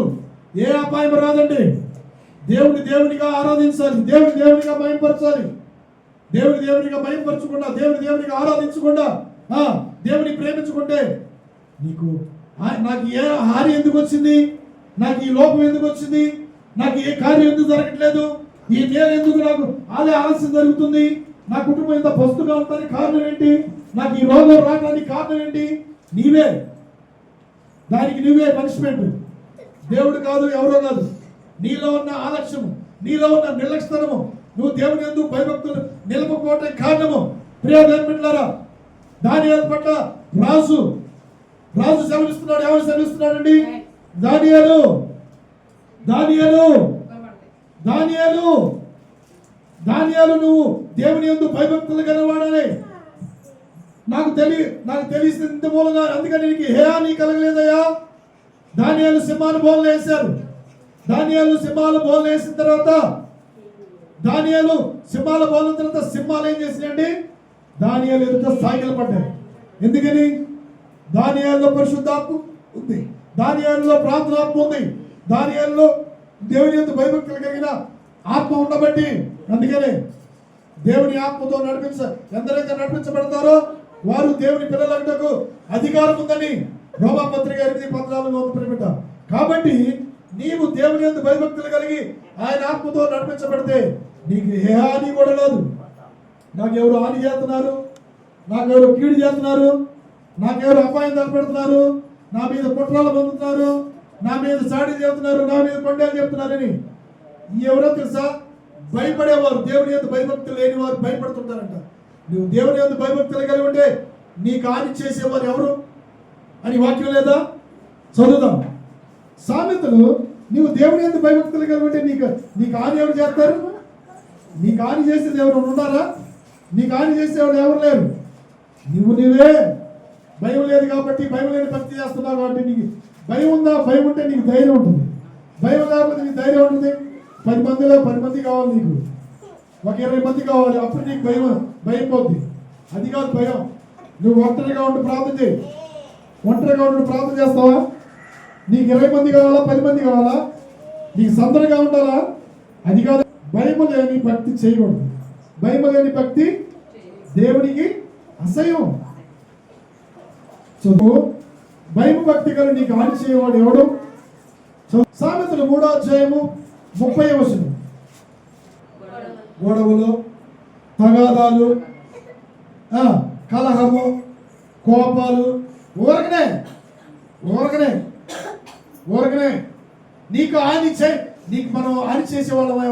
ఏ అపాయం రాదండి. దేవునిగా ఆరాధించాలి, దేవునిగా భయపరచాలి. దేవునిగా భయపరచకుండా, దేవునిగా ఆరాధించకుండా, దేవుని ప్రేమించుకుంటే నాకు ఏ హాని ఎందుకు వచ్చింది, నాకు ఈ లోపం ఎందుకు వచ్చింది, నాకు ఏ కార్యం ఎందుకు జరగట్లేదు, ఈ నేల ఎందుకు నాకు ఆలస్యం జరుగుతుంది, నా కుటుంబం ఇంత పస్తుగా ఉండడానికి కారణం ఏంటి, నాకు ఈ రోగం రావడానికి కారణం ఏంటి? దానికి నువ్వే పనిష్మెంట్. దేవుడు కాదు, ఎవరో కాదు. నీలో ఉన్న ఆలస్యము, నీలో ఉన్న నిర్లక్ష్యతనము, నువ్వు దేవుని యందు భయభక్తులు నిలపకపోవటానికి కారణము. ప్రియ దేవుని బిడ్డలారా, దానియేలు పట్ల రాజు సెలవిస్తున్నాడు. ఎవరు సెలవిస్తున్నాడండి? దానియేలు నువ్వు దేవుని యందు భయభక్తులు కలవాడాలి. నాకు తెలిసిన ఇంత మూలంగా, అందుకని నీకు ఏ హాని కలగలేదయ్యా. దానియేలు సింహాలు బోన్లు వేశారు. దానియేలు సింహాలు బోన్లు వేసిన తర్వాత సింహాలు ఏం చేసినాయండి? దానియేలు ఎదుట సాగిలు పడ్డాయి. ఎందుకని? దానియేలులో పరిశుద్ధాత్మ ఉంది, దానియేలులో ప్రార్థనాత్మ ఉంది, దానియేలులో దేవుని యందు భయభక్తులు కలిగిన ఆత్మ ఉండబట్టి, అందుకనే దేవుని ఆత్మతో ఎందరైతే నడిపించబడతారో వారు దేవుని పిల్లలకు అధికారం ఉందని రోమాపత్రిక 8:14 కాబట్టి నీవు దేవుని యందు భయభక్తులు కలిగి ఆయన ఆత్మతో నడిపించబడితే నీకు ఏ హాని కూడా లేదు. నాకెవరు హాని చేస్తున్నారు, నాకెవరు కీడు చేస్తున్నారు, నాకెవరు అపాయం తలపెడుతున్నారు, నా మీద కుట్రాలు పొందుతున్నారు, నా మీద సాడి చెబుతున్నారు, నా మీద కొండలు చెప్తున్నారని ఎవరో తెలుసా? భయపడేవారు. దేవుని యందు భయభక్తులు లేని వారు భయపడుతుంటారంట. నువ్వు దేవుని యందు భయభక్తులు కలిగి ఉంటే నీకు హాని చేసేవారు ఎవరు అని వాక్యం లేదా? చదువుదాం. సామెతలు, నీవు దేవుని యందు భయభక్తులు కలిగి ఉంటే నీకు హాని ఎవరు చేస్తారు? నీకు హాని చేసేది ఎవరు ఉన్నారా? నీకు హాని చేసేవాడు ఎవరు లేరు. నువ్వే భయం లేదు కాబట్టి, భయం లేని భక్తి చేస్తున్నావు కాబట్టి నీకు భయం ఉందా? భయం ఉంటే నీకు ధైర్యం ఉంటుంది. భయం లేకపోతే నీకు ధైర్యం ఉంటుంది. 10 మందిలో 10 మంది కావాలి, నీకు ఒక 20 మంది కావాలి, అప్పుడు నీకు భయం పోద్ది. అది కాదు భయం. నువ్వు ఒంటరిగా ఉండి ప్రార్థన చేయి. ఒంటరిగా ఉండి ప్రార్థన చేస్తావా? నీకు 20 మంది కావాలా, 10 మంది కావాలా? నీకు సందడిగా ఉండాలా? అది కాదు. భయము లేని భక్తి చేయకూడదు. భయము లేని భక్తి దేవునికి అసహ్యం. సో భయము భక్తి గల నీకు హాని చేయవాడు ఎవడు? సామెతలు 3వ అధ్యాయము 30వ వచనం. గొడవలు, తగాదాలు, కలహము, కోపాలు ఊరకనే నీకు మనం హాని చేసేవాళ్ళమా?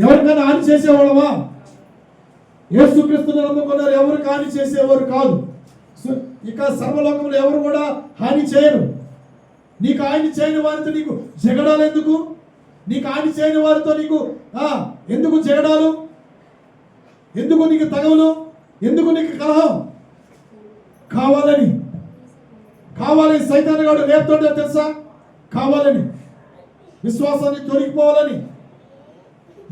ఎవరికైనా హాని చేసేవాళ్ళమా? యేసుక్రీస్తుని నమ్ముకున్నారు, ఎవరికి హాని చేసేవారు కాదు. ఇక సర్వలోకంలో ఎవరు కూడా హాని చేయరు. నీకు హాని చేయని వారితో నీకు జగడాలు ఎందుకు? నీకు హాని చేయని వారితో నీకు ఎందుకు జగడాలు? ఎందుకు నీకు తగవులు? ఎందుకు నీకు కలహం? కావాలని సైతాను గాడు రేపుతోటే తెలుసా? కావాలని విశ్వాసాన్ని తొలగిపోవాలని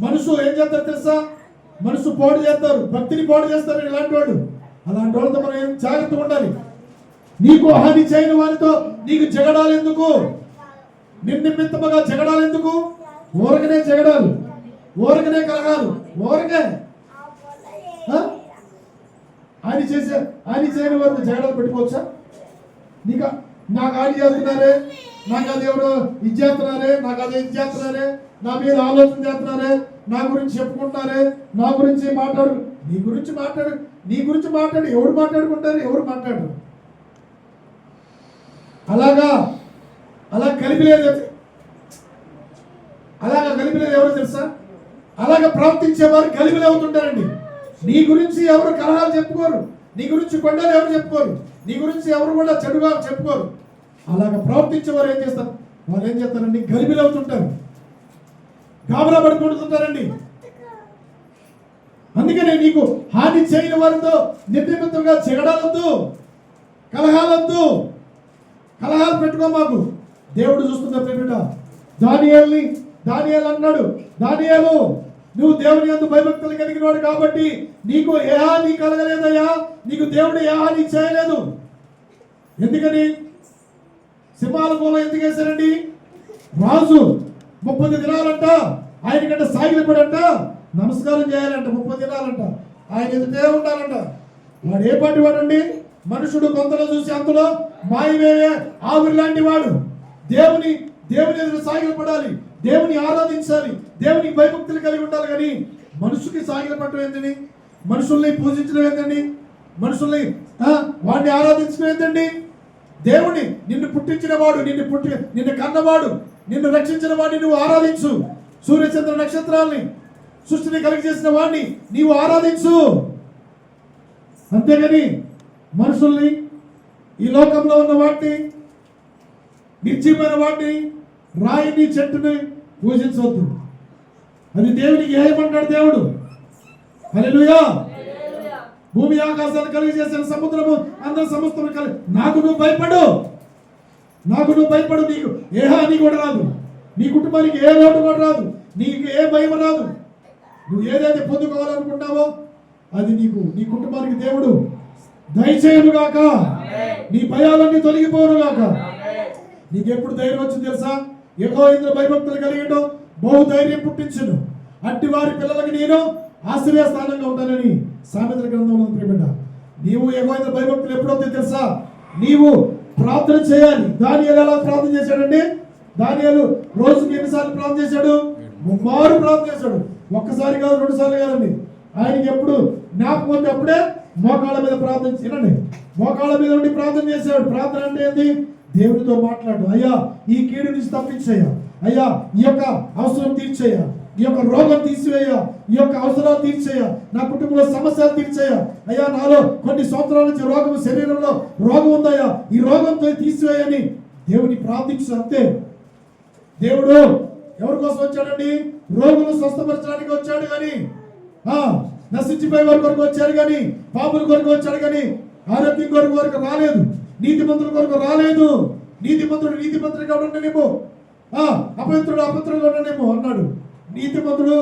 మనుషులు ఏం చేస్తారు తెలుసా? మనసు పాడు చేస్తారు, భక్తిని పాడు చేస్తారు. అలాంటి వాళ్ళతో మనం ఏం జాగ్రత్తగా ఉండాలి. నీకు హాని చేయని వారితో నీకు జగడాలు ఎందుకు? నిర్నిమిత్తముగా జగడాలు ఎందుకు? ఊరకనే జగడాలు, ఊరకనే కలగాలు, ఊరకే హాని చేయని వారితో జగడాలు పెట్టుకోవచ్చా? నాకు హాని చేస్తున్నారే, నాకు అది ఎవరు ఇది చేస్తున్నారే, నాకు అది ఇది చేస్తున్నారే, నా మీద ఆలోచన చేస్తున్నారే, నా గురించి చెప్పుకుంటున్నారే, నా గురించి మాట్లాడు. నీ గురించి మాట్లాడు. ఎవరు మాట్లాడుకుంటారు? ఎవరు మాట్లాడరు. అలా కలిపిలేదు ఎవరు తెలుసా? అలాగా ప్రవర్తించేవారు కలిపిలే అవుతుంటారండి. నీ గురించి ఎవరు కలహాలు చెప్పుకోరు, నీ గురించి కొండలు ఎవరు చెప్పుకోరు, నీ గురించి ఎవరు కూడా చెడుగా చెప్పుకోరు. అలాగా ప్రవర్తించేవారు ఏం చేస్తారు? వాళ్ళు ఏం చేస్తారండి? గలిబిలి అవుతుంటారు, గాబరా పడుకుంటుంటారండి. అందుకనే నీకు హాని చేయని వారితో నిర్నిమిత్తంగా జగడాలొద్దు, కలహాలొద్దు, కలహాలు పెట్టుకో మాకు. దేవుడు చూస్తున్న ప్రేమిట దానియేలు అన్నాడు, దానియేలు నువ్వు దేవుని యందు భయభక్తులు కలిగిన వాడు కాబట్టి నీకు ఏ హాని కలగలేదయ్యా, నీకు దేవుడు ఏ హాని చేయలేదు. ఎందుకని? సింహాల మూలం ఎందుకు వేశారండి? రాజు 30 దినాలంట ఆయనకంటే సాగిలపడంట, నమస్కారం చేయాలంట 30 దినాలంట, ఆయన ఎదుటే ఉండాలంట. వాడు ఏ పాటి వాడండి? మనుషుడు కొంతలో చూసి అంతలో మాయమేవే ఆవిరి లాంటి వాడు. దేవుని ఎదురు సాగిలపడాలి, దేవుని ఆరాధించాలి, దేవునికి భయభక్తులు కలిగి ఉండాలి. కానీ మనుషుకి సాగిలపడటం ఏంటండి? మనుషుల్ని పూజించడం ఏంటండి? మనుషుల్ని వాడిని ఆరాధించడం ఏంటండి? దేవుని నిన్ను పుట్టించిన వాడు, నిన్ను కన్నవాడు, నిన్ను రక్షించిన వాడిని నువ్వు ఆరాధించు. సూర్యచంద్ర నక్షత్రాల్ని సృష్టిని కలిగి చేసిన వాడిని నీవు ఆరాధించు. అంతేగాని మనుషుల్ని, ఈ లోకంలో ఉన్న వాటిని, నిర్జీవమైన వాటిని, రాయిని, చెట్టుని పూజించవద్దు. అది దేవునికి ఏమంటాడు దేవుడు? హల్లెలూయా. భూమి ఆకాశాలు కలిగి చేసిన సముద్రము అందరి సమస్తము కలిగి నాకు నువ్వు భయపడు. నీకు ఏ హాని కూడా రాదు, నీ కుటుంబానికి ఏ లోటు కూడా రాదు, నీకు ఏ భయం రాదు. నువ్వు ఏదైతే పొందుకోవాలనుకుంటావో అది నీ కుటుంబానికి దేవుడు దయచేయను గాక. నీ భయాలన్నీ తొలగిపోను గాక. నీకెప్పుడు ధైర్యం వచ్చింది తెలుసా? యెహోవా యందు భయభక్తులు కలిగిండు, బహు ధైర్యం పుట్టించును. అట్టి వారి పిల్లలకి నేను ఆశ్రయస్థానంగా ఉంటానని సామెతల గ్రంథంలో ప్రియబిడ్డ. నీవు యెహోవా యందు భయభక్తులు ఎప్పుడవుతాయి తెలుసా? నీవు ప్రార్థన చేయాలి. దానియేలు ఎలా ప్రార్థన చేశాడండి? దానియేలు రోజుకి ఎన్నిసార్లు ప్రార్థన చేశాడు? 3 మారు ప్రార్థన చేశాడు. ఒక్కసారి కాదు, 2 సార్లు కాదండి. ఆయనకి ఎప్పుడు జ్ఞాపకం వస్తే అప్పుడే మోకాళ్ళ మీద ప్రార్థన చేయండి. మోకాళ్ళ మీద ఉండి ప్రార్థన చేశాడు. ప్రార్థన అంటే ఏంటి? దేవుడితో మాట్లాడు. అయ్యా ఈ కీడు నుంచి తప్పించయ్యా, అయ్యా ఈ యొక్క అవసరం తీర్చేయ్యా, ఈ యొక్క రోగం తీసివేయ్యా, ఈ యొక్క అవసరాలు తీర్చేయ్యా, నా కుటుంబంలో సమస్యలు తీర్చేయ్యా, అయ్యా నాలో కొన్ని సంవత్సరాల నుంచి రోగం, శరీరంలో రోగం ఉందయ్యా, ఈ రోగంతో తీసివేయని దేవుని ప్రార్థించు. అంతే. దేవుడు ఎవరి కోసం వచ్చాడండి? రోగులు స్వస్థపరచడానికి వచ్చాడు కానీ, నశించిపోయే వారి కొరకు వచ్చాడు కానీ, పాపుల కొరకు వచ్చాడు కానీ ఆరోగ్యం కొరకు రాలేదు, నీతిమంతుల కొరకు రాలేదు. నీతిమంతుడిగా ఉండనేమో, అపవిత్రుడు అపవిత్రుడుగా ఉండనేమో అన్నాడు. నీతిమంతుడు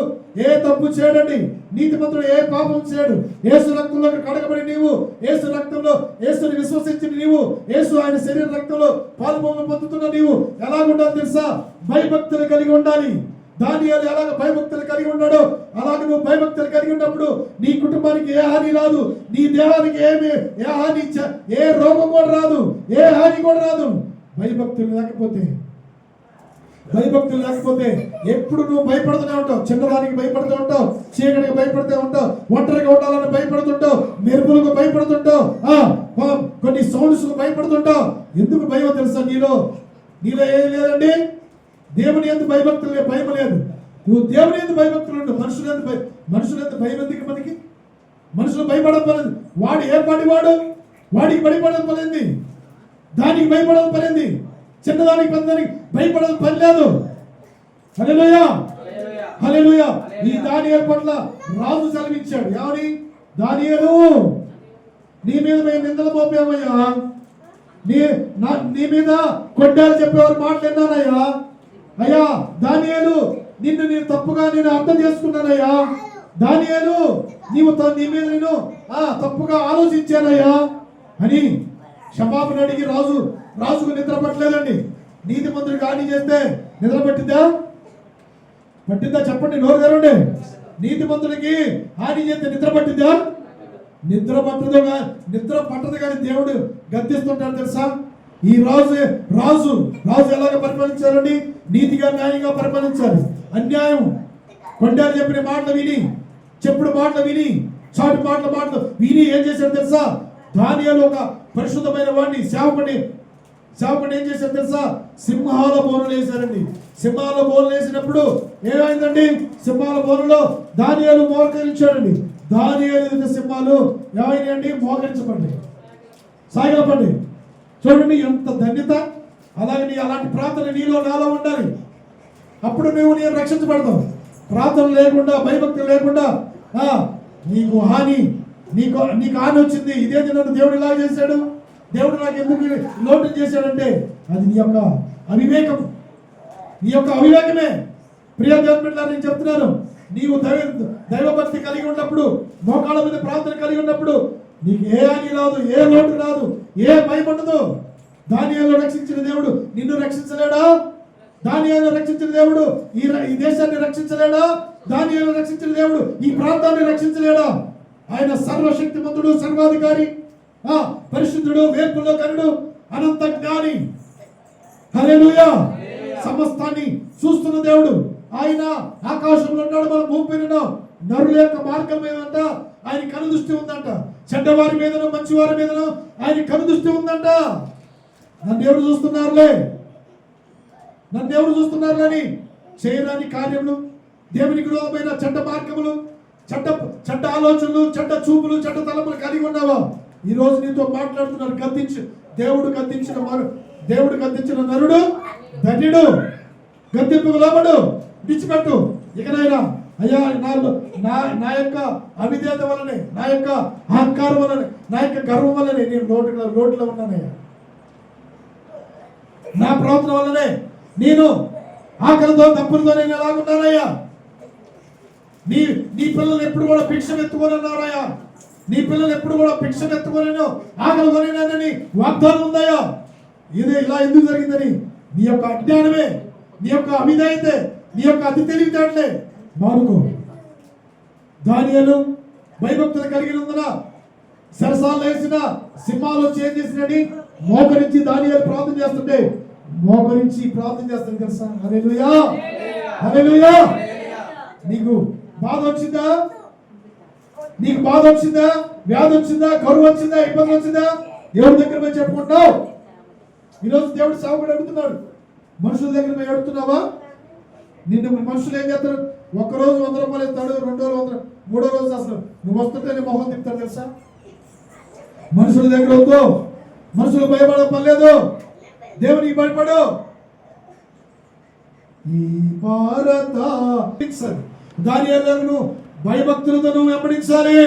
ఏ తప్పు చేయడండి, నీతిమంతుడు ఏ పాపం చేయడు. యేసు రక్తంలో కడగబడి నీవు, యేసు రక్తంలో యేసుని విశ్వసించిన నీవు, యేసు ఆయన శరీర రక్తంలో పాలుభూములు పొందుతున్న నీవు ఎలాగుండాలి తెలుసా? భయభక్తులు కలిగి ఉండాలి. దానియేలు ఎలాగ భయభక్తులు కలిగి ఉన్నాడో అలాగే నువ్వు భయభక్తులు కలిగి ఉన్నప్పుడు నీ కుటుంబానికి ఏ హాని రాదు, నీ దేహానికి ఏ హాని ఏ రోగం కూడా రాదు, ఏ హాని కూడా రాదు. భయభక్తులు లేకపోతే ఎప్పుడు నువ్వు భయపడుతూనే ఉంటావు. చిన్నదానికి భయపడుతూ ఉంటావు, చీకటికి భయపడుతూ ఉంటావు, ఒంటరిగా ఉండాలని భయపడుతుంటావు, మెరుపులకు భయపడుతుంటావు, కొన్ని సౌండ్స్ భయపడుతుంటావు. ఎందుకు భయం తెలుసా? నీలో ఏం లేదండి. దేవుని ఎందుకు భయం లేదు. నువ్వు దేవుని ఎందుకు భయభక్తులు ఉండవు. మనుషులు ఎందుకు భయం ఎందుకు? మనకి మనుషులు భయపడదు. వాడు ఏర్పాటి వాడికి భయపడడం పనింది, దానికి భయపడడం పనింది, చిన్నదానికి పెద్దదానికి భయపడడం పని లేదు. హల్లెలూయా, హల్లెలూయా. ఈ దానియేలు పట్ల రాజు సెలవిచ్చాడు. ఏమని? దానియేలు, నీ మీద మేము నిందలు మోపామయ్యా, నీ మీద కొట్టాలు చెప్పేవారు మాటలు విన్నానయ్యా. అయ్యా దానియేలు, నేను తప్పుగా అర్థం చేసుకున్నానయ్యా. దానియేలు, నీ మీద నేను తప్పుగా ఆలోచించానయ్యా అని క్షమాపణ అడిగి రాజుకు నిద్ర పట్టలేదండి. నీతిమంతుడికి హాని చేస్తే నిద్ర పట్టిందా? చెప్పండి, నోరు తెరవండి. నీతిమంతుడికి హాని చేస్తే నిద్ర పట్టిందా? నిద్ర పట్టదు కానీ దేవుడు గద్దిస్తుంటాడు తెలుసా? ఈ రాజు ఎలాగ పరిపాలించాలండి? నీతిగా న్యాయంగా పరిపాలించాలి. అన్యాయం కొండాలు చెప్పిన మాటలు విని, చెప్పుడు మాటలు విని, చాటు మాటలు విని ఏం చేశాడు తెలుసా? దానియేలు ఒక పరిశుద్ధమైన వాడిని సేవకుని ఏం చేశాడు తెలుసా? సింహాల బోనులు వేశారండి. సింహాల బోనులు వేసినప్పుడు ఏమైందండి? సింహాల బోనులో దానియేలు మోకరించాడండి. దానియేలు సింహాలు ఏమైనాయండి? మోకరించబడి సాగిలపండి. చూడండి ఎంత ధన్యత. అలాగే అలాంటి ప్రార్థన నాలో ఉండాలి. అప్పుడు నేను రక్షించబడతావు. ప్రార్థన లేకుండా, భయభక్తులు లేకుండా నీకు హాని వచ్చింది. ఇదేంటి నన్ను దేవుడు ఇలా చేశాడు, దేవుడు నాకు ఎందుకు లోటు చేశాడంటే అది నీ యొక్క అవివేకమే. ప్రియ దేవుని నేను చెప్తున్నాను, నీవు దైవభక్తి కలిగి ఉన్నప్పుడు, మోకాళ్ళ మీద ప్రార్థన కలిగి ఉన్నప్పుడు నీకు ఏ హాని రాదు, ఏ లోటు రాదు, ఏ భయం ఉండదు. దానియేలు రక్షించిన దేవుడు నిన్ను రక్షించలేడా? దానియేలు రక్షించిన దేవుడు ఈ దేశాన్ని రక్షించలేడా? దానియేలు రక్షించిన దేవుడు ఈ ప్రాంతాన్ని రక్షించలేడా? ఆయన సర్వశక్తిమంతుడు, సర్వాధికారి, పరిశుద్ధుడు, వేర్పులో కనుడు, అనంత జ్ఞాని. హల్లెలూయా. సమస్తాన్ని చూస్తున్న దేవుడు ఆయన. ఆకాశంలో ఉన్నాడు, మన భూమి మీద ఉన్నాం. నరుల యొక్క మార్గం మీదంట ఆయన కనుదృష్టి ఉందంట. చెడ్డవారి మీదను మంచివారి మీదను ఆయన కనుదృష్టి ఉందంట. నన్ను ఎవరు చూస్తున్నారులేని చేయరాని కార్యములు, దేవునికి విరోధమైన చెడ్డ మార్గములు, చెడ్డ ఆలోచనలు, చెడ్డ చూపులు, చెడ్డ తలములు కలిగి ఉన్నావా? ఈ రోజు నీతో మాట్లాడుతున్నారు. దేవుడు గద్దించిన నరుడు ధన్యుడు. గద్దింపుకు లోబడు, విడిచిపెట్టు. ఇకనైనా అయ్యా నా యొక్క అవిధేయత వల్లనే, నా యొక్క అహంకారం వల్లనే, నా యొక్క గర్వం వల్లనే నేను రోడ్లో ఉన్నానయ్యా. నా ప్రవర్తన వల్లనే నేను ఆకలితో తప్పులతో నేను ఎలాగున్నానయ్యా. నీ పిల్లలు ఎప్పుడు కూడా భిక్షం ఎత్తుకోనన్నారయ్యా. నీ పిల్లలు ఎప్పుడు కూడా భిక్షం ఎత్తుకోలేను, ఆకలి కొనేనని వాగ్దానం ఉందయ్యా. ఇలా ఎందుకు జరిగిందని నీ యొక్క అజ్ఞానమే, నీ యొక్క అవిధేయతే, నీ యొక్క అతి తెలివితేటలే మానుకో. దానియేలు భయభక్తులు కలిగినందున సరసాలు వేసిన సింహాలు వచ్చి ఏం చేసినని మోకరించి దానియేలు ప్రార్థన చేస్తుంటే తెలుసా? హల్లెలూయా, హల్లెలూయా. నీకు బాధ వచ్చిందా? వ్యాధి వచ్చిందా? కరువు వచ్చిందా? ఇబ్బంది వచ్చిందా? ఎవరి దగ్గర పోయి చెప్పుకుంటావు? ఈరోజు దేవుడు సేవకుడు అడుగుతున్నాడు, మనుషుల దగ్గర పోయి అడుగుతున్నావా? నిన్ను మనుషులు ఏం చేస్తారు? ఒక్కరోజు 100 రూపాయలు ఇస్తాడు, 2 రోజులు 100, 3వ రోజు అసలు నువ్వు వస్తుంటే నీ మొహం తిప్పుతాడు తెలుసా? మనుషుల దగ్గర వద్దు, మనుషులు భయపడడం పర్లేదు, దేవునికి భయపడు. ఈ భారత దానియేలు భయభక్తులతో నువ్వు వెంబడించాలి.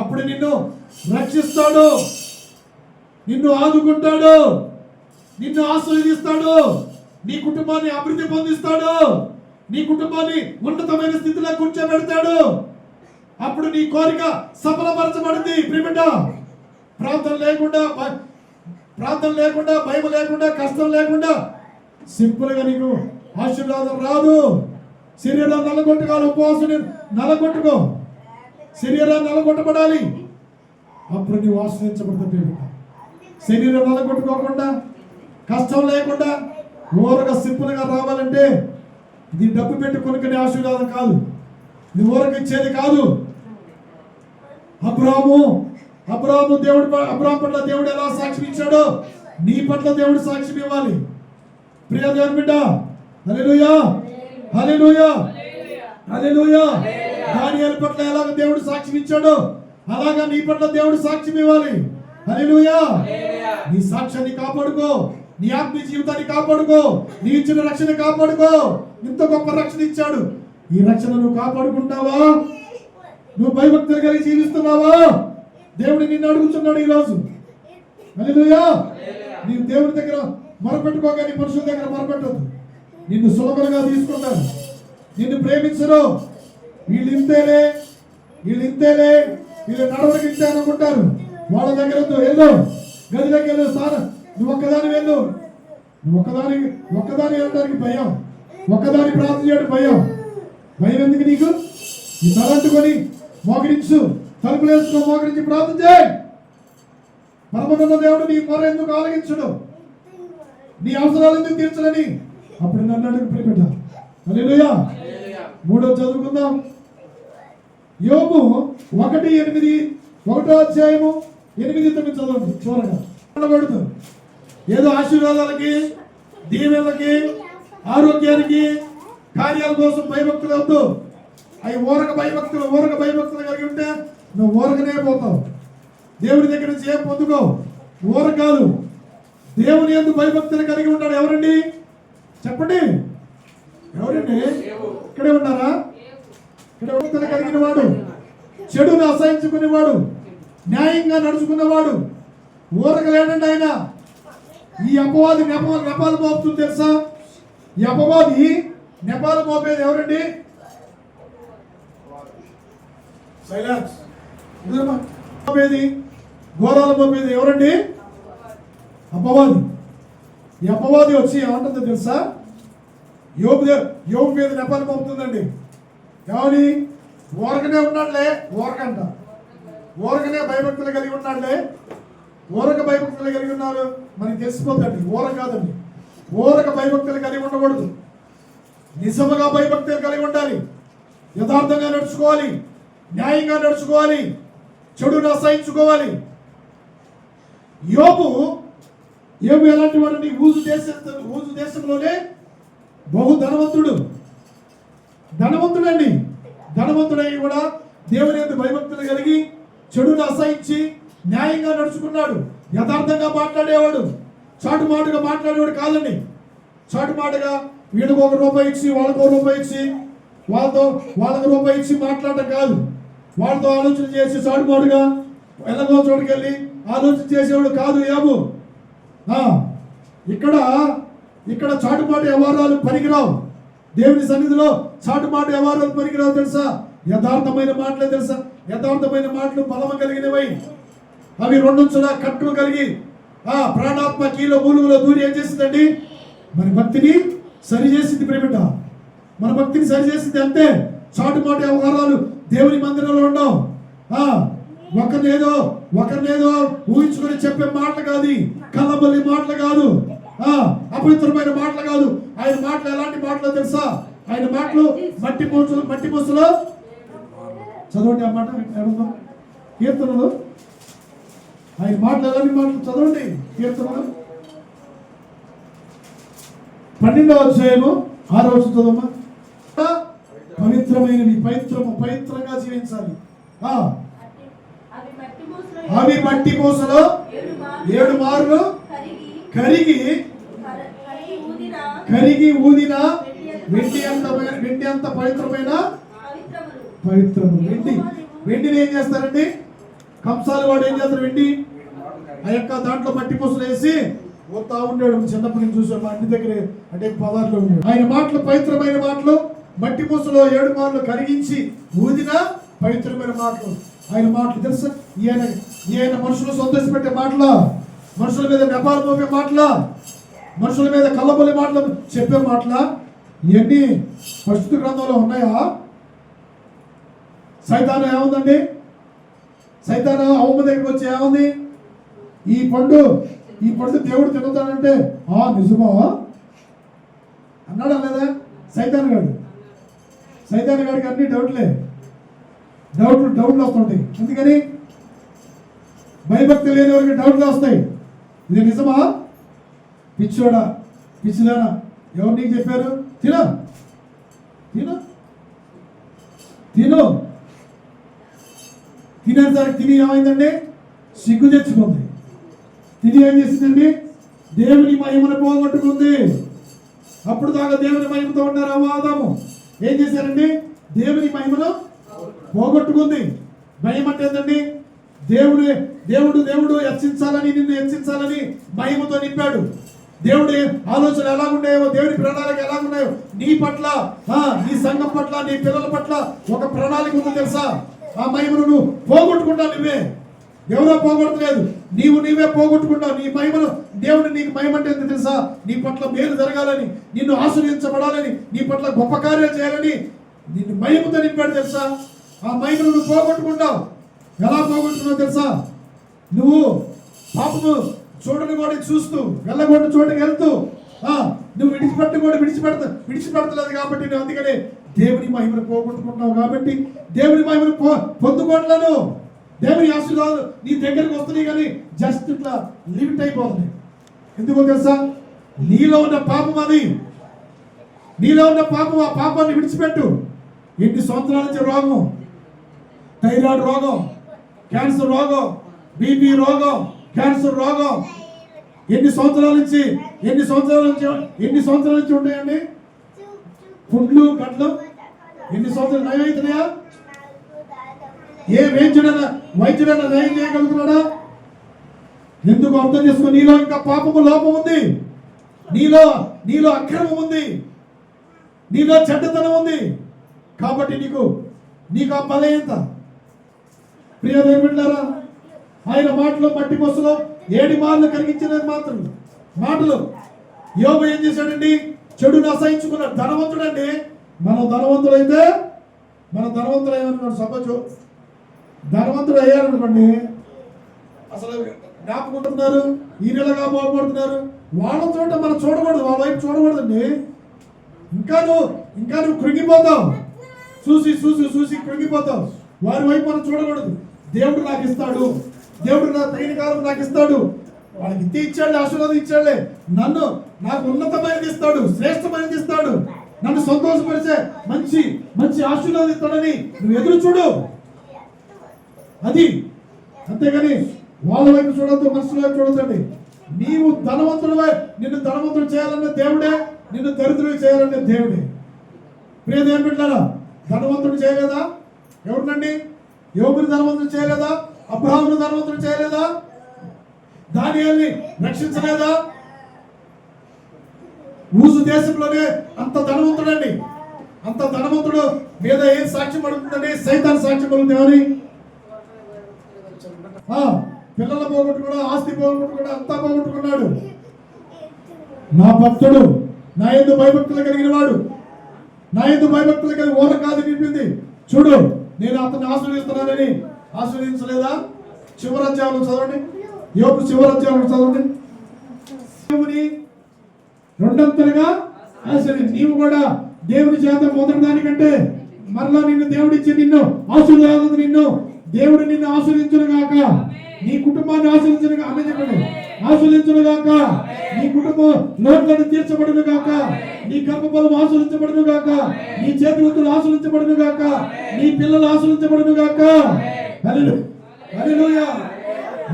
అప్పుడు నిన్ను రక్షిస్తాడు, నిన్ను ఆదుకుంటాడు, నిన్ను ఆశీర్వదిస్తాడు, నీ కుటుంబాన్ని అభివృద్ధి పొందిస్తాడు, నీ కుటుంబాన్ని ఉన్నతమైన స్థితిలో కూర్చోబెడతాడు. అప్పుడు నీ కోరిక సఫలపరచబడింది. ప్రియబిడ్డ, ప్రార్థన లేకుండా, భయం లేకుండా, కష్టం లేకుండా సింపుల్గా నీకు ఆశీర్వాదం రాదు. శరీరాన్ని నలగొట్టుకోవాలి. ఉపవాసం నలగొట్టుకో. శరీరాన్ని నలగొట్టబడాలి. అప్పుడు నీవు ఆశ్రయించబడతావు. శరీరం నలగొట్టుకోకుండా, కష్టం లేకుండా ఊరగా సింపుల్గా రావాలంటే ఇది డబ్బు పెట్టి కొనుక్కునే ఆశీర్వాదం కాదు. ఇది ఊరక ఇచ్చేది కాదు. అబ్రాము దేవుడు పట్ల దేవుడు ఎలా సాక్ష్యం ఇచ్చాడో నీ పట్ల దేవుడు సాక్ష్యం ఇవ్వాలి. ప్రియ దేవుని బిడ్డ, హల్లెలూయా, హల్లెలూయా, హల్లెలూయా. దానియేలు పట్ల ఎలాగ దేవుడు సాక్ష్యం ఇచ్చాడో అలాగా నీ పట్ల దేవుడు సాక్ష్యం ఇవ్వాలి. హల్లెలూయా. నీ సాక్ష్యాన్ని కాపాడుకో. నీ ఆత్మీయ జీవితాన్ని కాపాడుకో. నీ ఇచ్చిన రక్షణ కాపాడుకో. ఇంత గొప్ప రక్షణ ఇచ్చాడు. ఈ రక్షణ నువ్వు కాపాడుకుంటావా? నువ్వు భయభక్తులు కలిగి జీవిస్తున్నావా? దేవుడు నిన్ను అడుగుతున్నాడు ఈరోజు. హల్లెలూయా. నీవు దేవుడి దగ్గర మొరపెట్టుకోగానే మనుషుల దగ్గర మొరపెట్టద్దు. నిన్ను సులభంగా తీసుకుంటారు. నిన్ను ప్రేమించరు. వీళ్ళు ఇంతేలే, వీళ్ళు నడవడికి ఇంతే అనుకుంటారు. వాళ్ళ దగ్గర వెళ్ళు, గదిలోకి వెళ్ళు. నువ్వు ఒక్కదాని వెళ్ళు. నువ్వు ఒక్కదాని వెళ్ళడానికి భయం, ఒక్కదాని ప్రార్థన చేయడం భయం. ఎందుకు నీకు? ఈ తలంటుకొని మోకరించు, తలుపులు వేసుకో, మోకరించి ప్రార్థన చేయి. పరమనున్న దేవుడు నీ మొర ఎందుకు ఆలకించడు? నీ అవసరాలు ఎందుకు తీర్చడని అప్పుడు నన్ను అడుగు ప్రియబిడ్డ. హల్లెలూయా. 3వ చదువుకుందాం. యోబు 1:8, 1వ అధ్యాయము 8-9 చదవండి. చివరగా ఏదో ఆశీర్వాదాలకి, దీవెనలకి, ఆరోగ్యానికి, కార్యాల కోసం భయభక్తులు వద్దు. అవి ఊరక భయభక్తులు కలిగి ఉంటే నువ్వు ఊరకనే పోతావు. దేవుడి దగ్గర నుంచి ఏం పొందుకో. ఊర కాదు. దేవుని యందు భయభక్తులు కలిగి ఉన్నాడు. ఎవరండి చెప్పండి? ఎవరండి? ఇక్కడే ఉన్నారా? ఇక్కడ భక్తులు కలిగిన వాడు, చెడును అసహించుకునేవాడు, న్యాయంగా నడుచుకున్నవాడు, ఊరక లేడండి ఆయన. ఈ అపవాది నెపాలు మోపుతుంది తెలుసా? ఈ అపవాది నెపాలు మోపేది ఎవరండి? సైలెన్స్. మోపేది, ఘోరాలు మోపేది ఎవరండి? అపవాది. ఈ అపవాది వచ్చి ఏమంటుందో తెలుసా? యోబు మీద నెపాలు మోపుతుందండి. ఏమని? ఊరకనే ఉన్నాడులే, ఊరకంట. ఊరకనే భయభక్తులు కలిగి ఉన్నాడులే, ఊరక భయభక్తులు కలిగి ఉన్నారు. మనకి తెలిసిపోతుంది. ఊర కాదండి. ఊరక భయభక్తులు కలిగి ఉండకూడదు. నిజముగా భయభక్తులు కలిగి ఉండాలి. యథార్థంగా నడుచుకోవాలి, న్యాయంగా నడుచుకోవాలి, చెడును అసహించుకోవాలి. యోబు ఎలాంటి వాడిని? ఊజు దేశంలోనే బహు ధనవంతుడండి. ధనవంతుడై కూడా దేవుని యందు భయభక్తులు కలిగి చెడును అసహించి న్యాయంగా నడుచుకున్నాడు. యథార్థంగా మాట్లాడేవాడు. చాటుమాటుగా మాట్లాడేవాడు కాదండి. చాటుమాటుగా వీళ్ళకు ₹1 ఇచ్చి వాళ్ళకు ₹1 ఇచ్చి వాళ్ళకు ₹1 ఇచ్చి మాట్లాడటం కాదు. వాళ్ళతో ఆలోచన చేసి చాటుమాటుగా ఎలాగో చోటుకి వెళ్ళి ఆలోచన చేసేవాడు కాదు యోబు. ఇక్కడ చాటుమాటు వ్యవహారాలు పనికిరావు. దేవుని సన్నిధిలో చాటుమాటు వ్యవహారాలు పనికిరావు. తెలుసా? యథార్థమైన మాటలే తెలుసా? యథార్థమైన మాటలు బలము కలిగినవై, అవి 2 కట్టులు కలిగి ప్రాణాత్మ కీలో మూలుగులో దూరి ఏం చేసిందండి? మన భక్తిని సరిచేసింది ప్రేమిట. మన భక్తిని సరిచేసింది. అంతే. చాటుమాటు వ్యవహారాలు దేవుని మందిరంలో ఉండవు. ఒకరినేదో ఊహించుకొని చెప్పే మాటలు కాదు, కళ్ళబల్లి మాటలు కాదు, అపవిత్రమైన మాటలు కాదు. ఆయన మాటలు ఎలాంటి మాటలు తెలుసా? ఆయన మాటలు మట్టి మూసలో చదవండి. ఆ మాట కీర్తనలు. ఆయన మాటలు ఎలాంటి మాటలు చదవండి. కీర్తనలు 12వ అధ్యాయము 6వ వచనం చదవమ్మా. పవిత్రమైనవి, పవిత్రంగా జీవించాలి. అవి మట్టి మూసలో 7 మార్లు కరిగి ఊదిన వెండి అంత పవిత్రమైన వెండిని ఏం చేస్తారండి? కంసాలు వాడు ఏం చేస్తారు? వెండి ఆ యొక్క దాంట్లో మట్టి పూసలు వేసి పోతా ఉండేవాడు. చిన్నప్పటి నుంచి చూసాం. మా ఇంటి దగ్గర అంటే పదార్లో ఉండేవాడు. ఆయన మాటలు పవిత్రమైన మాటలు, మట్టి పూసలో 7 మార్లు కరిగించి ఊదిన పవిత్రమైన మాటలు. ఆయన మాటలు తెలుసా? ఈయన మనుషులు సంతోషపెట్టే మాటల, మనుషుల మీద నెపాలు మోపే మాటల, మనుషుల మీద కళ్ళబొల్లి మాటలు చెప్పే మాటల. ఇవన్నీ పరిశుద్ధ గ్రంథంలో ఉన్నాయా? సైతాను ఏముందండి? సైతాను అవ్వ దగ్గరికి వచ్చి ఏముంది? ఈ పండు దేవుడు తిరుగుతాడంటే నిజమా అన్నాడా లేదా? సైతాన్ గాడికి అన్ని డౌట్లు వస్తుంటాయి. ఎందుకని? భయభక్తి లేని వారికి డౌట్లు వస్తాయి. ఇది నిజమా? పిచ్చోడా పిచ్చిదానా ఎవరు నీకు చెప్పారు? తిను తినేసరికి తిని ఏమైందండి? సిగ్గు తెచ్చుకుంది. తిని ఏం చేసిందండి? దేవుని మహిమను పోగొట్టుకుంది. అప్పుడు దాకా దేవుని మహిమతో ఉన్నారు ఆదాము. ఏం చేశారండి? దేవుని మహిమను పోగొట్టుకుంది. మహిమ అంటే ఏంటండి? దేవుడు హెచ్చించాలని, నిన్ను హెచ్చించాలని మహిమతో నింపాడు. దేవుడి ఆలోచన ఎలాగున్నాయో, దేవుడి ప్రణాళిక ఎలాగున్నాయో నీ పట్ల, నీ సంఘం పట్ల, నీ పిల్లల పట్ల ఒక ప్రణాళిక ఉందో తెలుసా? ఆ మహిమను నువ్వు పోగొట్టుకుంటావు. నువ్వే, ఎవరో పోగొట్టలేదు, నీవే పోగొట్టుకుంటావు నీ మహిమను. దేవుడు నీకు మహిమ అంటే ఏంటో తెలుసా? నీ పట్ల మేలు జరగాలని, నిన్ను ఆశీర్వదించబడాలని, నీ పట్ల గొప్ప కార్యాలు చేయాలని నిన్ను మహిమతో నింపాడు తెలుసా? ఆ మహిమను నువ్వు పోగొట్టుకుంటావు. ఎలా పోగొట్టుకున్నావు తెలుసా? నువ్వు పాపము చూడని కూడా చూస్తూ, వెళ్ళకూడని చోటుకి వెళ్తూ, నువ్వు విడిచిపెడతలేదు కాబట్టి నువ్వు అందుకనే దేవుని మహిమను పోగొట్టుకుంటున్నావు. కాబట్టి దేవుని మహిమను పొందుకోవట్లేదు. దేవుని ఆశీర్వాదాలు నీ దగ్గరికి వస్తున్నాయి కానీ జస్ట్ ఇట్లా లిమిట్ అయిపోతున్నాయి. ఎందుకో తెలుసా? నీలో ఉన్న పాపం అది. నీలో ఉన్న పాపం, ఆ పాపాన్ని విడిచిపెట్టు. ఎన్ని సంవత్సరాల నుంచి రోగం, థైరాయిడ్ రోగం, క్యాన్సర్ రోగం, బీపీ రోగం, క్యాన్సర్ రోగం ఎన్ని సంవత్సరాల నుంచి ఉంటాయండి? పుండ్లు గడ్లు ఎన్ని సంవత్సరాలు నయం అవుతున్నాయా? ఏ వైద్యుడైనా నయం చేయగలుగుతున్నాడా? ఎందుకు అర్థం చేసుకో? నీలో ఇంకా పాపము లోపం ఉంది, నీలో అక్రమం ఉంది, నీలో చెడ్డతనం ఉంది. కాబట్టి నీకు ఆ బలహీనత. ప్రియ దేవుడారా, ఆయన మాటలో మట్టి బస్సులో 7 మార్లు కలిగించిన మాటలు. యోబు ఏం చేశాడండి? చెడుని అసహించుకున్నాడు. ధనవంతుడండి. మనం ధనవంతుడు అయ్యామనుకోండి, సపోజ్ ధనవంతుడు అయ్యారనుకోండి, అసలు జ్ఞాపకుంటున్నారు, ఈ నెలగా బాగుపడుతున్నారు. వాళ్ళ చోట మనం చూడకూడదు, వాళ్ళ వైపు చూడకూడదండి. ఇంకా నువ్వు కృంగిపోతావు. చూసి కృంగిపోతావు. వారి వైపు మనం చూడకూడదు. దేవుడు నాకు ఇస్తాడు, దేవుడు నా తగిన కాలం నాకు ఇస్తాడు, వాళ్ళకి ఇచ్చాడు, ఆశీర్వాదం ఇచ్చాడులే, నాకు ఉన్నతమైనది ఇస్తాడు, శ్రేష్టమైనది ఇస్తాడు, నన్ను సంతోషపరిచే మంచి ఆశీర్వాదం ఇస్తాడని నువ్వు ఎదురు చూడు. అది అంతేగాని వాళ్ళ వైపు చూడద్దు, మనుషుల వైపు చూడద్దండి. నీవు నిన్ను ధనవంతుడు చేయాలన్న దేవుడే, నిన్ను దరిద్రుడు చేయాలన్న దేవుడే. ప్రియ దేవుని బిడ్డలారా, ధనవంతుడు చేయలేదా? ఎవరినండి? యోబుని ధనవంతుడు చేయలేదా? అబ్రహామును ధనవంతుడు చేయలేదా? దానియేలుని రక్షించలేదా? ఊజు దేశంలోనే అంత ధనవంతుడండి. అంత ధనవంతుడు మీద ఏం సాక్ష్యం పడుతుందండి? సైతాన్ సాక్ష్యం పడుతుంది. పిల్లల పోగొట్టుకున్నాడు, ఆస్తి పోగొట్టుకున్నాడు, అంతా పోగొట్టుకున్నాడు. నా భక్తుడు, నా యందు భయభక్తులు కలిగిన వాడు, నా యందు భయభక్తులు కలిగి ఓర కాదు నింపింది. చూడు, నేను అతన్ని ఆశీర్వదిస్తున్నానని ఆశీర్వదించలేదా? చివరధ్యాయంలో చదవండి, యోబు చివరధ్యాయంలో చదవండి. దేవుని రెండంతలుగా ఆశీర్వదించి, నీవు కూడా దేవుని చేత మొదటి దానికంటే మరలా నిన్ను దేవుడిచ్చి నిన్ను ఆశీర్వాదం, దేవుడు నిన్ను ఆశీర్వదించును గాక, నీ కుటుంబాన్ని ఆశీర్వదించును గాక, నీ కుటుంబం లోట్లను తీర్చబడును గాక, నీ గర్భఫలం ఆశీర్వదించబడును గాక, నీ చేతివృత్తులు ఆశీర్వదించబడును గాక, నీ పిల్లలు ఆశీర్వదించబడును గాక. హల్లెలూయా.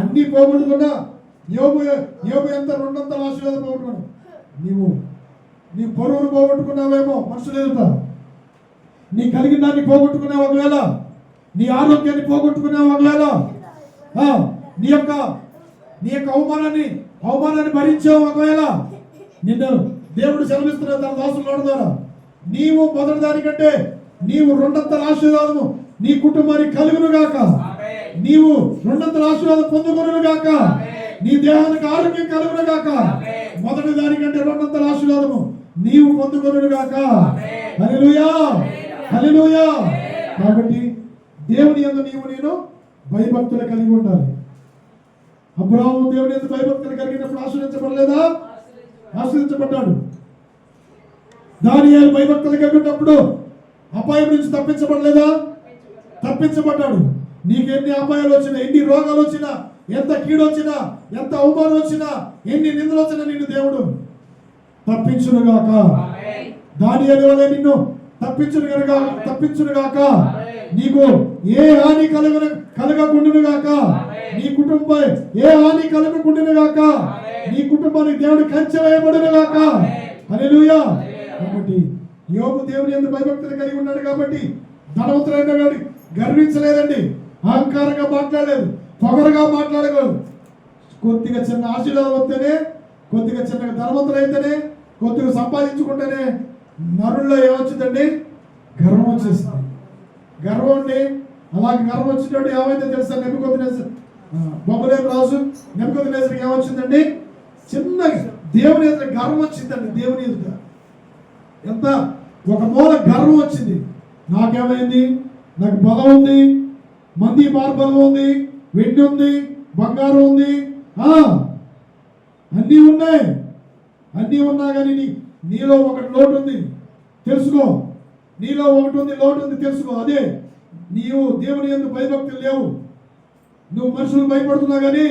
అన్ని పోగొట్టుకున్నా యోబు ఎంత 200 ఆశీర్వాదం పోగొట్టుకున్నావు. నీ పొరువును పోగొట్టుకున్నావేమో మనుషులు ఎదుట, నీ కలిగిన దాన్ని పోగొట్టుకున్నావు ఒకవేళ, నీ ఆరోగ్యాన్ని పోగొట్టుకున్నావు ఒకవేళ, నీ యొక్క అవమానాన్ని భరించావు ఒకవేళ, నిన్ను దేవుడు సెలవిస్తున్న తన దాసుల ద్వారా నీవు మొదటి దానికంటే నీవు 200 ఆశీర్వాదము నీ కుటుంబానికి కలుగును గాక, నీవు 200 ఆశీర్వాదం పొందుకొనును గాక, నీ దేహానికి ఆరోగ్యం కలుగును గాక. మొదటి దానికంటే 200 ఆశీర్వాదము నీవు పొందుకొనును గాక. హల్లెలూయా, హల్లెలూయా. కాబట్టి దేవుని యందు నేను భయభక్తులు కలిగి ఉండాలి. అబ్రాహాము దేవుని యందు భయభక్తులు కలిగినప్పుడు ఆశీర్వదించబడలేదా? ఆశీర్వదించబడ్డాడు. దానియేలు భయభక్తులు కలిగి ఉన్నప్పుడు అపాయం నుంచి తప్పించబడలేదా? తప్పించబడ్డాడు. నీకు ఎన్ని అపాయాలు వచ్చినా, ఎన్ని రోగాలు వచ్చినా, ఎంత కీడు వచ్చినా, ఎంత అవమానం వచ్చినా, ఎన్ని నిందలు వచ్చినా నిన్ను దేవుడు తప్పించునుగాక. దానియేలు వలె నిన్ను తప్పించునుగాక. నీకు ఏ హాని కలగకుండునుగాక. నీ కుటుంబం ఏ హాని కలగకుండునుగాక. నీ కుటుంబానికి దేవుడు కంచె వేయబడునుగాక. హల్లెలూయా. కాబట్టి యోబు దేవుని యందు భయభక్తులు కలిగి ఉన్నాడు కాబట్టి ధనవంతుడైన వాడు గర్వించలేదండి, అహంకారంగా మాట్లాడలేదు, పొగరుగా మాట్లాడగలడు. కొద్దిగా చిన్న ఆశీర్వాదం వస్తేనే, కొద్దిగా చిన్నగా ధనవంతులు అయితేనే, కొద్దిగా సంపాదించుకుంటేనే నరుల్లో ఏమొచ్చిందండి? గర్వం వచ్చేస్తుంది. గర్వం అండి. అలాగే గర్వం వచ్చినప్పుడు ఏమైతే తెలుసా? నెబుకద్నెజరు బబులోను రాజు నెబుకద్నెజరుకి ఏమొచ్చిందండి? చిన్న దేవుని ఎదుట గర్వం వచ్చిందండి. దేవుని ఎదుట ఎంత ఒక మూల గర్వం వచ్చింది. నాకేమైంది? నాకు బలం ఉంది, మంది మార్బలం ఉంది, వెండి ఉంది, బంగారం ఉంది, అన్నీ ఉన్నాయి. అన్నీ ఉన్నా కానీ నీలో ఒకటి లోటు ఉంది తెలుసుకో. నీలో ఒకటి ఉంది, లోటు ఉంది తెలుసుకో. అదే నీవు దేవుని యందు భయభక్తులు లేవు. నువ్వు మనుషులకు భయపడుతున్నావు కానీ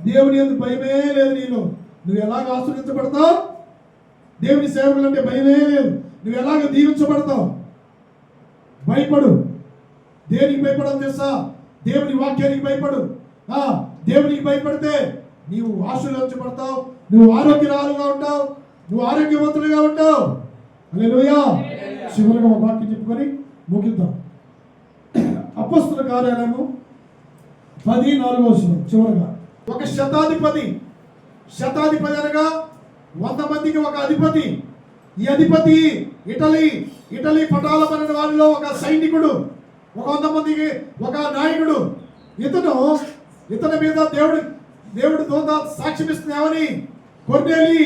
దేవుని యందు భయమే లేదు నీలో. నువ్వు ఎలాగ ఆశ్రయించబడతావు? దేవుని సేవకులు అంటే భయమే లేదు. నువ్వు ఎలాగ దీవించబడతావు? భయపడు. దేనికి భయపడని తెలుసా? దేవుని వాక్యానికి భయపడు. దేవునికి భయపడితే నీవు ఆశీర్వదించబడతావు, నువ్వు ఆరోగ్యరాలుగా ఉంటావు, నువ్వు ఆరోగ్యవంతులుగా ఉంటావు. హల్లెలూయా. చివరిగా ఒక వాక్యం చెప్పుకొని ముగిద్దాం. అపొస్తలుల కార్యాలయము 10:4 చివరిగా. ఒక శతాధిపతి అనగా 100 మందికి ఒక అధిపతి. ఈ అధిపతి ఇటలీ పటాలమైన వారిలో ఒక సైనికుడు, ఒక 100 మందికి ఒక నాయకుడు. ఇతని మీద దేవుడు దూత సాక్ష్యం ఇస్తున్నావని, కొర్నేలి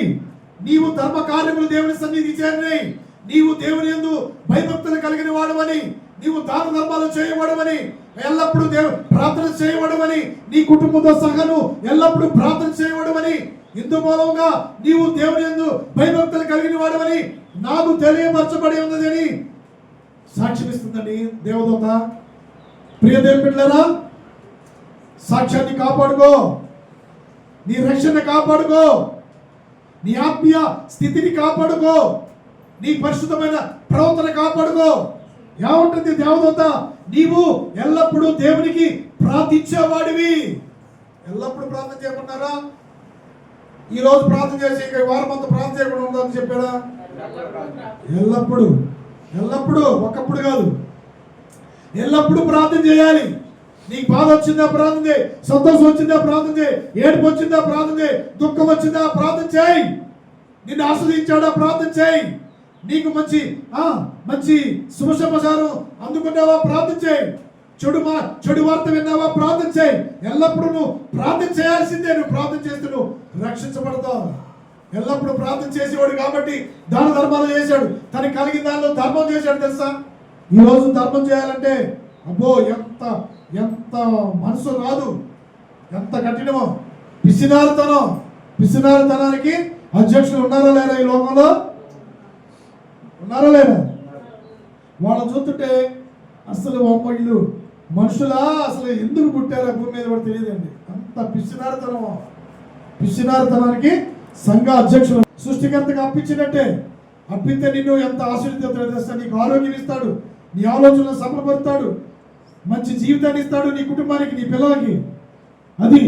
నీవు ధర్మ కార్యములు దేవుని సన్నిధి చేరినాయి, నీవు దేవుని యందు భయభక్తులు కలిగిన వాడవని, నీవు దాన ధర్మాలు చేయబడవని, ఎల్లప్పుడూ ప్రార్థన చేయబడవని, నీ కుటుంబంతో సహను ఎల్లప్పుడూ ప్రార్థన చేయబడవని, ఇందు మూలంగా నీవు దేవుని యందు భయభక్తులు కలిగిన వాడవని నాకు తెలియపరచబడి ఉన్నదని సాక్ష్యం ఇస్తుందండి దేవదూత. ప్రియ దేవుని బిడ్డలారా, సాక్ష్యాన్ని కాపాడుకో, నీ రక్షణ కాపాడుకో, నీ ఆత్మీయ స్థితిని కాపాడుకో, నీ పరిశుద్ధమైన ప్రవర్తన కాపాడుకో. ఏమంటుంది దేవదూత? నీవు ఎల్లప్పుడూ దేవునికి ప్రార్థించేవాడివి. ఎల్లప్పుడూ ప్రార్థన చేయమన్నారా? ఈ రోజు ప్రార్థన చేసి ఇక వారం అంతా ప్రార్థన చేయకుండా ఉందని చెప్పారా? ఎల్లప్పుడూ ఒకప్పుడు కాదు, ఎల్లప్పుడూ ప్రార్థన చేయాలి. నీకు బాధ వచ్చిందా ప్రార్థన చేయి, సంతోషం వచ్చిందా ప్రార్థన చేయి, ఏడుపు వచ్చిందా ప్రార్థన చేయి, దుఃఖం వచ్చిందా ప్రార్థన చేయి, నిన్ను ఆస్వాదించాడా ప్రార్థన చేయి, నీకు మంచి శుభ సమాచారం అందుకున్నావా ప్రార్థన చేయి, చెడు వార్త విన్నావా ప్రార్థన చేయి. ఎల్లప్పుడూ నువ్వు ప్రార్థన చేయాల్సిందే. నువ్వు ప్రార్థన చేస్తే నువ్వు రక్షించబడతావు. ఎల్లప్పుడూ ప్రార్థన చేసేవాడు కాబట్టి దాన ధర్మాలు చేశాడు. తనకి కలిగిన దానిలో ధర్మం చేశాడు తెలుసా? ఈరోజు ధర్మం చేయాలంటే అబ్బో ఎంత మనసు రాదు, ఎంత కఠినమో. పిసినారితనానికి అధ్యక్షులు ఉన్నారా లేరా? ఈ లోకంలో ఉన్నారా లేరా? వాళ్ళని చూస్తుంటే అసలు వీళ్ళు మనుషులా, అసలు ఎందుకు పుట్టారా భూమి మీద కూడా తెలియదండి. అంత పిసినారితనానికి సంఘ అధ్యక్షులు. సృష్టికర్తగా అప్పించినట్టే అప్పితే నిన్ను ఎంత ఆశీర్వదిస్తాడు తెలుసా? నీకు ఆరోగ్యం ఇస్తాడు, నీ ఆలోచనలు సఫలపరుస్తాడు, మంచి జీవితాన్ని ఇస్తాడు నీ కుటుంబానికి, నీ పిల్లలకి. అది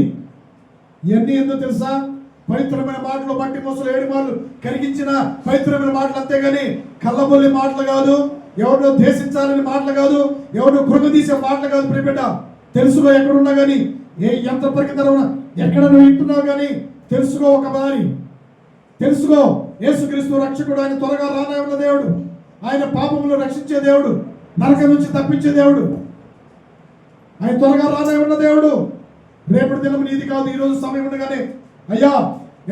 ఇవన్నీ ఏందో తెలుసా? పవిత్రమైన మాటలు, మట్టి మోసలు 7 మార్లు కరిగించిన పవిత్రమైన మాటలు, అంతేగాని కళ్ళబొల్లి మాటలు కాదు, ఎవరినో దేశించాలని మాటలు కాదు, ఎవరినో కృంగదీసే మాటలు కాదు. ప్రియబిడ్డ, తెలుసుకో. ఎక్కడున్నా కానీ, ఏ యంత్ర పరికరం ఎక్కడ నువ్వు వింటున్నావు కానీ తెలుసుకో. ఒక మారి తెలుసుకో. యేసుక్రీస్తు రక్షకుడు. ఆయన త్వరగా రానే ఉన్న దేవుడు. ఆయన పాపములు రక్షించే దేవుడు, నరకం నుంచి తప్పించే దేవుడు. ఆయన త్వరగా రానే ఉన్న దేవుడు. రేపటి దినం నీది కాదు. ఈరోజు సమయం ఉండగానే అయ్యా,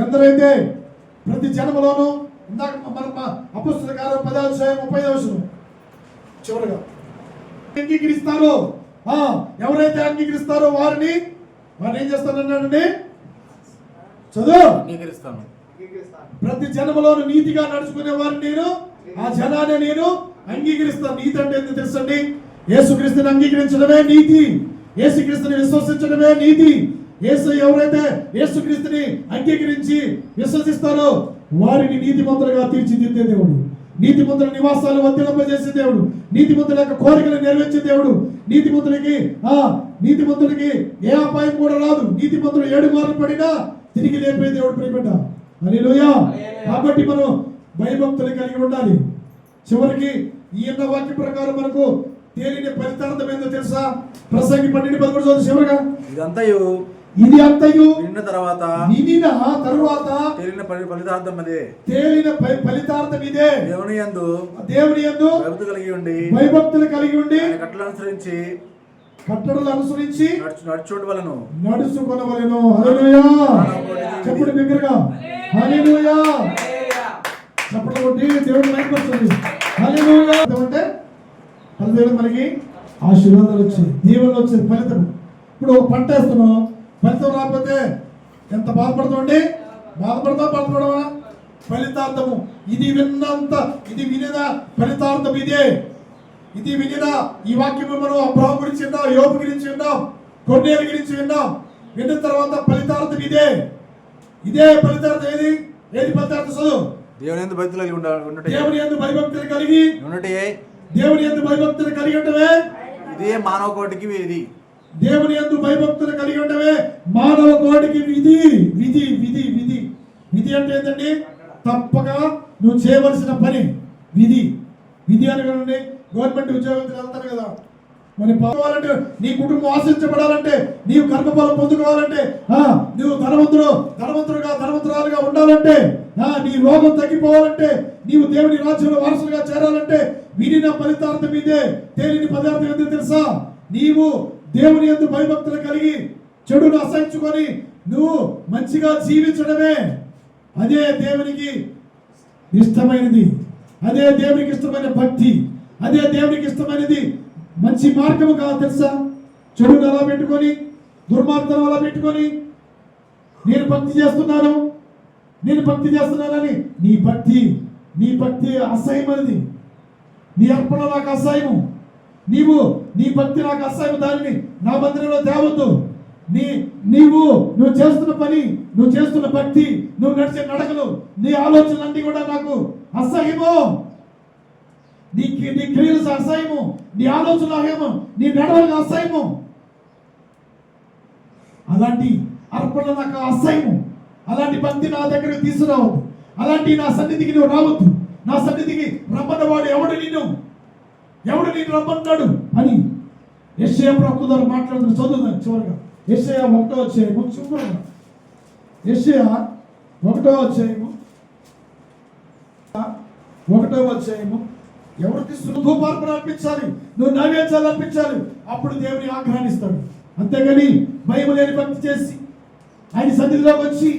ఎందరైతే ప్రతి జన్మలోనూ ఇందాక మనం అపొస్తలుల కార్యాలు 10:35 చివరిగా అంగీకరిస్తారో ఎవరైతే అంగీకరిస్తారో వారిని ఏం చేస్తానన్నాడండి? చదువు. అంగీకరిస్తాను. ప్రతి జనములోను నీతిగా నడుచుకునే వారిని నేను, ఆ జనాన్ని నేను అంగీకరిస్తాను. నీతి అంటే ఎందుకు తెలుసండి? యేసుక్రీస్తుని అంగీకరించడమే నీతి. యేసుక్రీస్తుని విశ్వసించడమే నీతి. ఎవరైతే యేసుక్రీస్తుని అంగీకరించి విశ్వసిస్తారో వారిని నీతిమంతులుగా తీర్చిదిద్దే దేవుడు, నీతిమంతుల నివాసాలు వర్ధిల్లింపజేసే దేవుడు, నీతిమంతుల యొక్క కోరికలు నెరవేర్చే దేవుడు. నీతిమంతుడికి ఏ అపాయం కూడా రాదు. నీతిమంతుడు 7 మార్లు పడినా తిరిగి లేపే దేవుడు ప్రియబిడ్డ. హల్లెలూయా. కాబట్టి మనం భయభక్తులు కలిగి ఉండాలి. చివరికి ఈ వాక్య ప్రకారం మనకు తేలిన ఫలితార్థం ఏందో తెలుసా? ప్రసంగి 12:13 చివరిగా ఇది అంతయు వినిన తరువాత తేలిన ఫలితార్థం ఇదే. దేవుని యందు భయభక్తులు కలిగి ఉండి కట్టడలు అనుసరించి నడుచుకొనవలెను. హల్లెలూయా. చెప్పుడు బిగ్గరగా హల్లెలూయా. చప్పట్లు కొట్టి దేవుని మహిమపరచండి. హల్లెలూయా. అంటే ఫలితం మనకి ఆశీర్వాదాలు వచ్చాయి, దీవెనలు వచ్చాయి, ఫలితం. ఇప్పుడు ఒక పంట వేస్తున్నాం, ఫలితం రాకపోతే ఎంత బాధపడుతుంది? బాధపడమా? ఫలితార్థము ఇది వినేదా ఫలితార్థం ఇదే. ఇది వినేదా ఈ వాక్యం మనం అబ్రహాం గురించి విన్నాం, యోబు గురించి విన్నాం, కొన్నేళ్ళ గురించి విన్నాం. విన్న తర్వాత ఫలితార్థం ఇదే ఫలితార్థం. ఏది ఫలితార్థం? చదువు. దేవుని యందు భయభక్తులు కలిగి దేవుని యందు భయభక్తులు కలిగి ఉండవే ఇదే మానవ కోటికి విధి. దేవుని యందు భయభక్తులు కలిగి ఉండవే మానవ కోటికి విధి. విధి విధి విధి విధి అంటే ఏంటండి? తప్పక నువ్వు చేయవలసిన పని. విధి విధి అనగానే గవర్నమెంట్ ఉద్యోగస్తులు వెళ్తారు కదా, మరి పొందుకోవాలంటే, నీ కుటుంబం ఆశించబడాలంటే, నీవు గర్భఫలం పొందుకోవాలంటే, నువ్వు ధనవంతురాలుగా ఉండాలంటే, నీ రోగం తగ్గిపోవాలంటే, నీవు దేవుని రాజ్యంలో వారసులుగా చేరాలంటే వినిన ఫలితార్థం ఇదే. తేలిని పదార్థం ఏంటో తెలుసా? నీవు దేవుని యందు భయభక్తులు కలిగి చెడును అసహించుకొని నువ్వు మంచిగా జీవించడమే. అదే దేవునికి ఇష్టమైనది, అదే దేవునికి ఇష్టమైన భక్తి, అదే దేవునికి ఇష్టమైనది. మంచి మార్గము కాదు తెలుసా? చెడును అలా పెట్టుకొని, దుర్మార్గం అలా పెట్టుకొని నేను భక్తి చేస్తున్నానని నీ భక్తి అసహ్యమైనది. నీ అర్పణ నాకు అసహ్యము. నీ భక్తి నాకు అసహ్యం. దానిని నా మందిరంలో తేవద్దు. నువ్వు చేస్తున్న పని, నువ్వు చేస్తున్న భక్తి, నువ్వు నడిచే నడకలు, నీ ఆలోచనలన్నీ కూడా నాకు అసహ్యము. నీ క్రియలు అసహ్యము, నీ ఆలోచనలు అసహ్యము, నీ నడవలు అసహ్యము. అలాంటి అర్పణ నాకు అసహ్యము. అలాంటి భక్తి నా దగ్గరకు తీసుకురావద్దు. అలాంటి నా సన్నిధికి నువ్వు రావద్దు. నా సన్నిధికి రమ్మన్నవాడు ఎవడు నిన్ను రమ్మన్నాడు అని యెషయా ప్రవక్త ద్వారా మాట్లాడుతున్న చదువుదాం. చివరిగా యెషయా 1వ అధ్యాయము, చివరిగా యెషయా 1వ అధ్యాయము ఎవరు తీసుకున్న ధూపార్పణ అర్పించాలి, నువ్వు నైవేద్యాలు అర్పించాలి. అప్పుడు దేవుని ఆగ్రహిస్తాడు. అంతేగాని భయం లేని భక్తి చేసి ఆయన సన్నిధిలోకి వచ్చి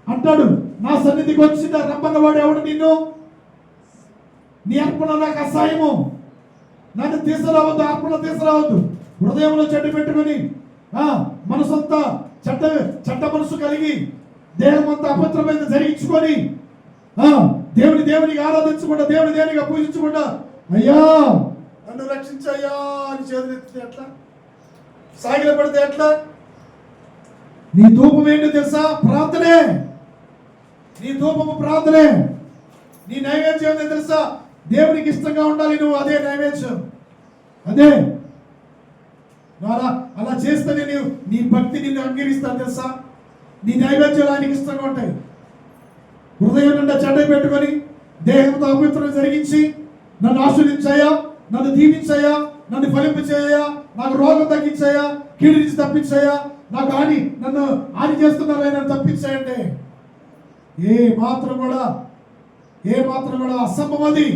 అంటాడు, నా సన్నిధికి వచ్చి రమ్మన్నవాడు ఎవడు నిన్ను? నీ అర్పణ నాకు అసహ్యము, నన్ను తీసుకురావద్దు, అర్పణ తీసుకురావద్దు. హృదయంలో చెడ్డ పెట్టుకొని మనసంతా చెడ్డ మనసు కలిగి దేహం అంతా అపవిత్రమైన జరిగించుకొని దేవునికి ఆరాధించకుండా, దేవునిగా పూజించకుండా, అయ్యా నన్ను రక్షించయ్యా అని చేతులెత్తితే ఎట్లా? సాగిల పడితే ఎట్లా? నీ ధూపం ఏంటో తెలుసా? ప్రార్థనే. నీ ధూపము ప్రార్థనే. నీ నైవేద్యం ఏంటో తెలుసా? దేవునికి ఇష్టంగా ఉండాలి నువ్వు. అదే నైవేద్యం. అదే అలా చేస్తేనే నీ భక్తి నిన్ను అంగీకరిస్తాను తెలుసా? నీ నైవేద్యాలు ఆయనకి ఇష్టంగా ఉంటాయి. హృదయం నిండా చెడ్డ పెట్టుకొని దేహంతో అపవిత్రం జరిగించి నన్ను ఆశీర్వదించాయా, నన్ను దీవించాయా, నన్ను ఫలింపచేయ, నాకు రోగం తగ్గించాయా, కీడు నుంచి తప్పించాయా, నన్ను హాని చేస్తున్నారా, నన్ను తప్పించాయంటే ఏ మాత్రం కూడా అసంభవం. అది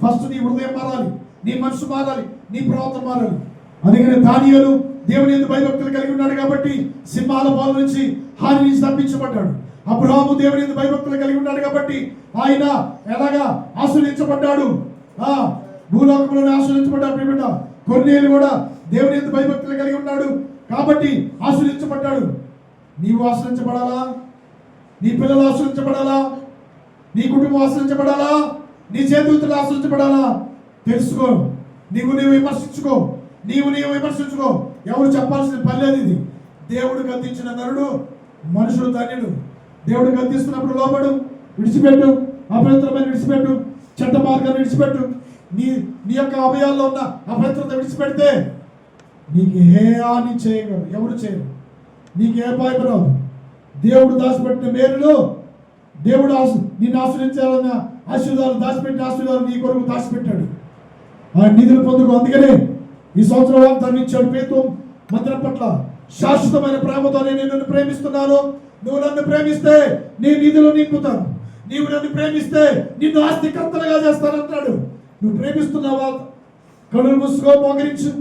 ఫస్ట్ నీ హృదయం మారాలి, నీ మనసు మారాలి, నీ ప్రవర్తన మారాలి. అందుకనే దానియేలు దేవుని యందు భయభక్తులు కలిగి ఉన్నాడు కాబట్టి సింహాల పాలు నుంచి హాని నుంచి తప్పించబడ్డాడు. అబ్రహాము దేవుని యందు భయభక్తులు కలిగి ఉన్నాడు కాబట్టి ఆయన ఎలాగా ఆశీర్వదించబడ్డాడు. భూలోకంలోనే ఆశీర్వదించబడ్డాడు ప్రియబిడ్డ. కొర్నేలు కూడా దేవుని యందు భయభక్తులు కలిగి ఉన్నాడు కాబట్టి ఆశీర్వదించబడ్డాడు. నీవు ఆశ్రయించబడాలా? నీ పిల్లలు ఆశ్రయించబడాలా? నీ కుటుంబం ఆశ్రయించబడాలా? నీ చేతులు ఆశ్రయించబడాలా? తెలుసుకో. నీవు విమర్శించుకో. నీవు విమర్శించుకో. ఎవరు చెప్పాల్సిన పని లేదు. ఇది దేవుడు గద్దించిన నరుడు మనుషుడు ధన్యుడు. దేవుడు గద్దిస్తున్నప్పుడు లోపడు, విడిచిపెట్టు, అపవిత్రమైన విడిచిపెట్టు, చెడ్డ మార్గాన్ని విడిచిపెట్టు. నీ యొక్క అవయాల్లో ఉన్న అపవిత్రత విడిచిపెడితే నీకు ఏ హాని చేయగలరు? ఎవరు చేయరు. నీకు ఏ భయపడవు. దేవుడు దాచిపెట్టిన మేలులు, దేవుడు నిన్ను ఆశ్రయించాలన్న ఆశీర్వాదాలు దాచిపెట్టిన ఆశీర్వాదాలు నీ కొరకు దాచిపెట్టాడు. ఆ నిధులు పొందుకు. అందుకనే ఈ సంవత్సరం వాగ్దానం ఇచ్చాడు. పేతురు మందిరం పట్ల శాశ్వతమైన ప్రేమతో నేను నిన్ను ప్రేమిస్తున్నాను. నువ్వు నన్ను ప్రేమిస్తే నీ నిధులు నింపుతాను. నీవు నన్ను ప్రేమిస్తే నిన్ను ఆస్తికర్తలుగా చేస్తానంటాడు. నువ్వు ప్రేమిస్తున్నావా? కళ్ళు మూసుకో, మోకరించు.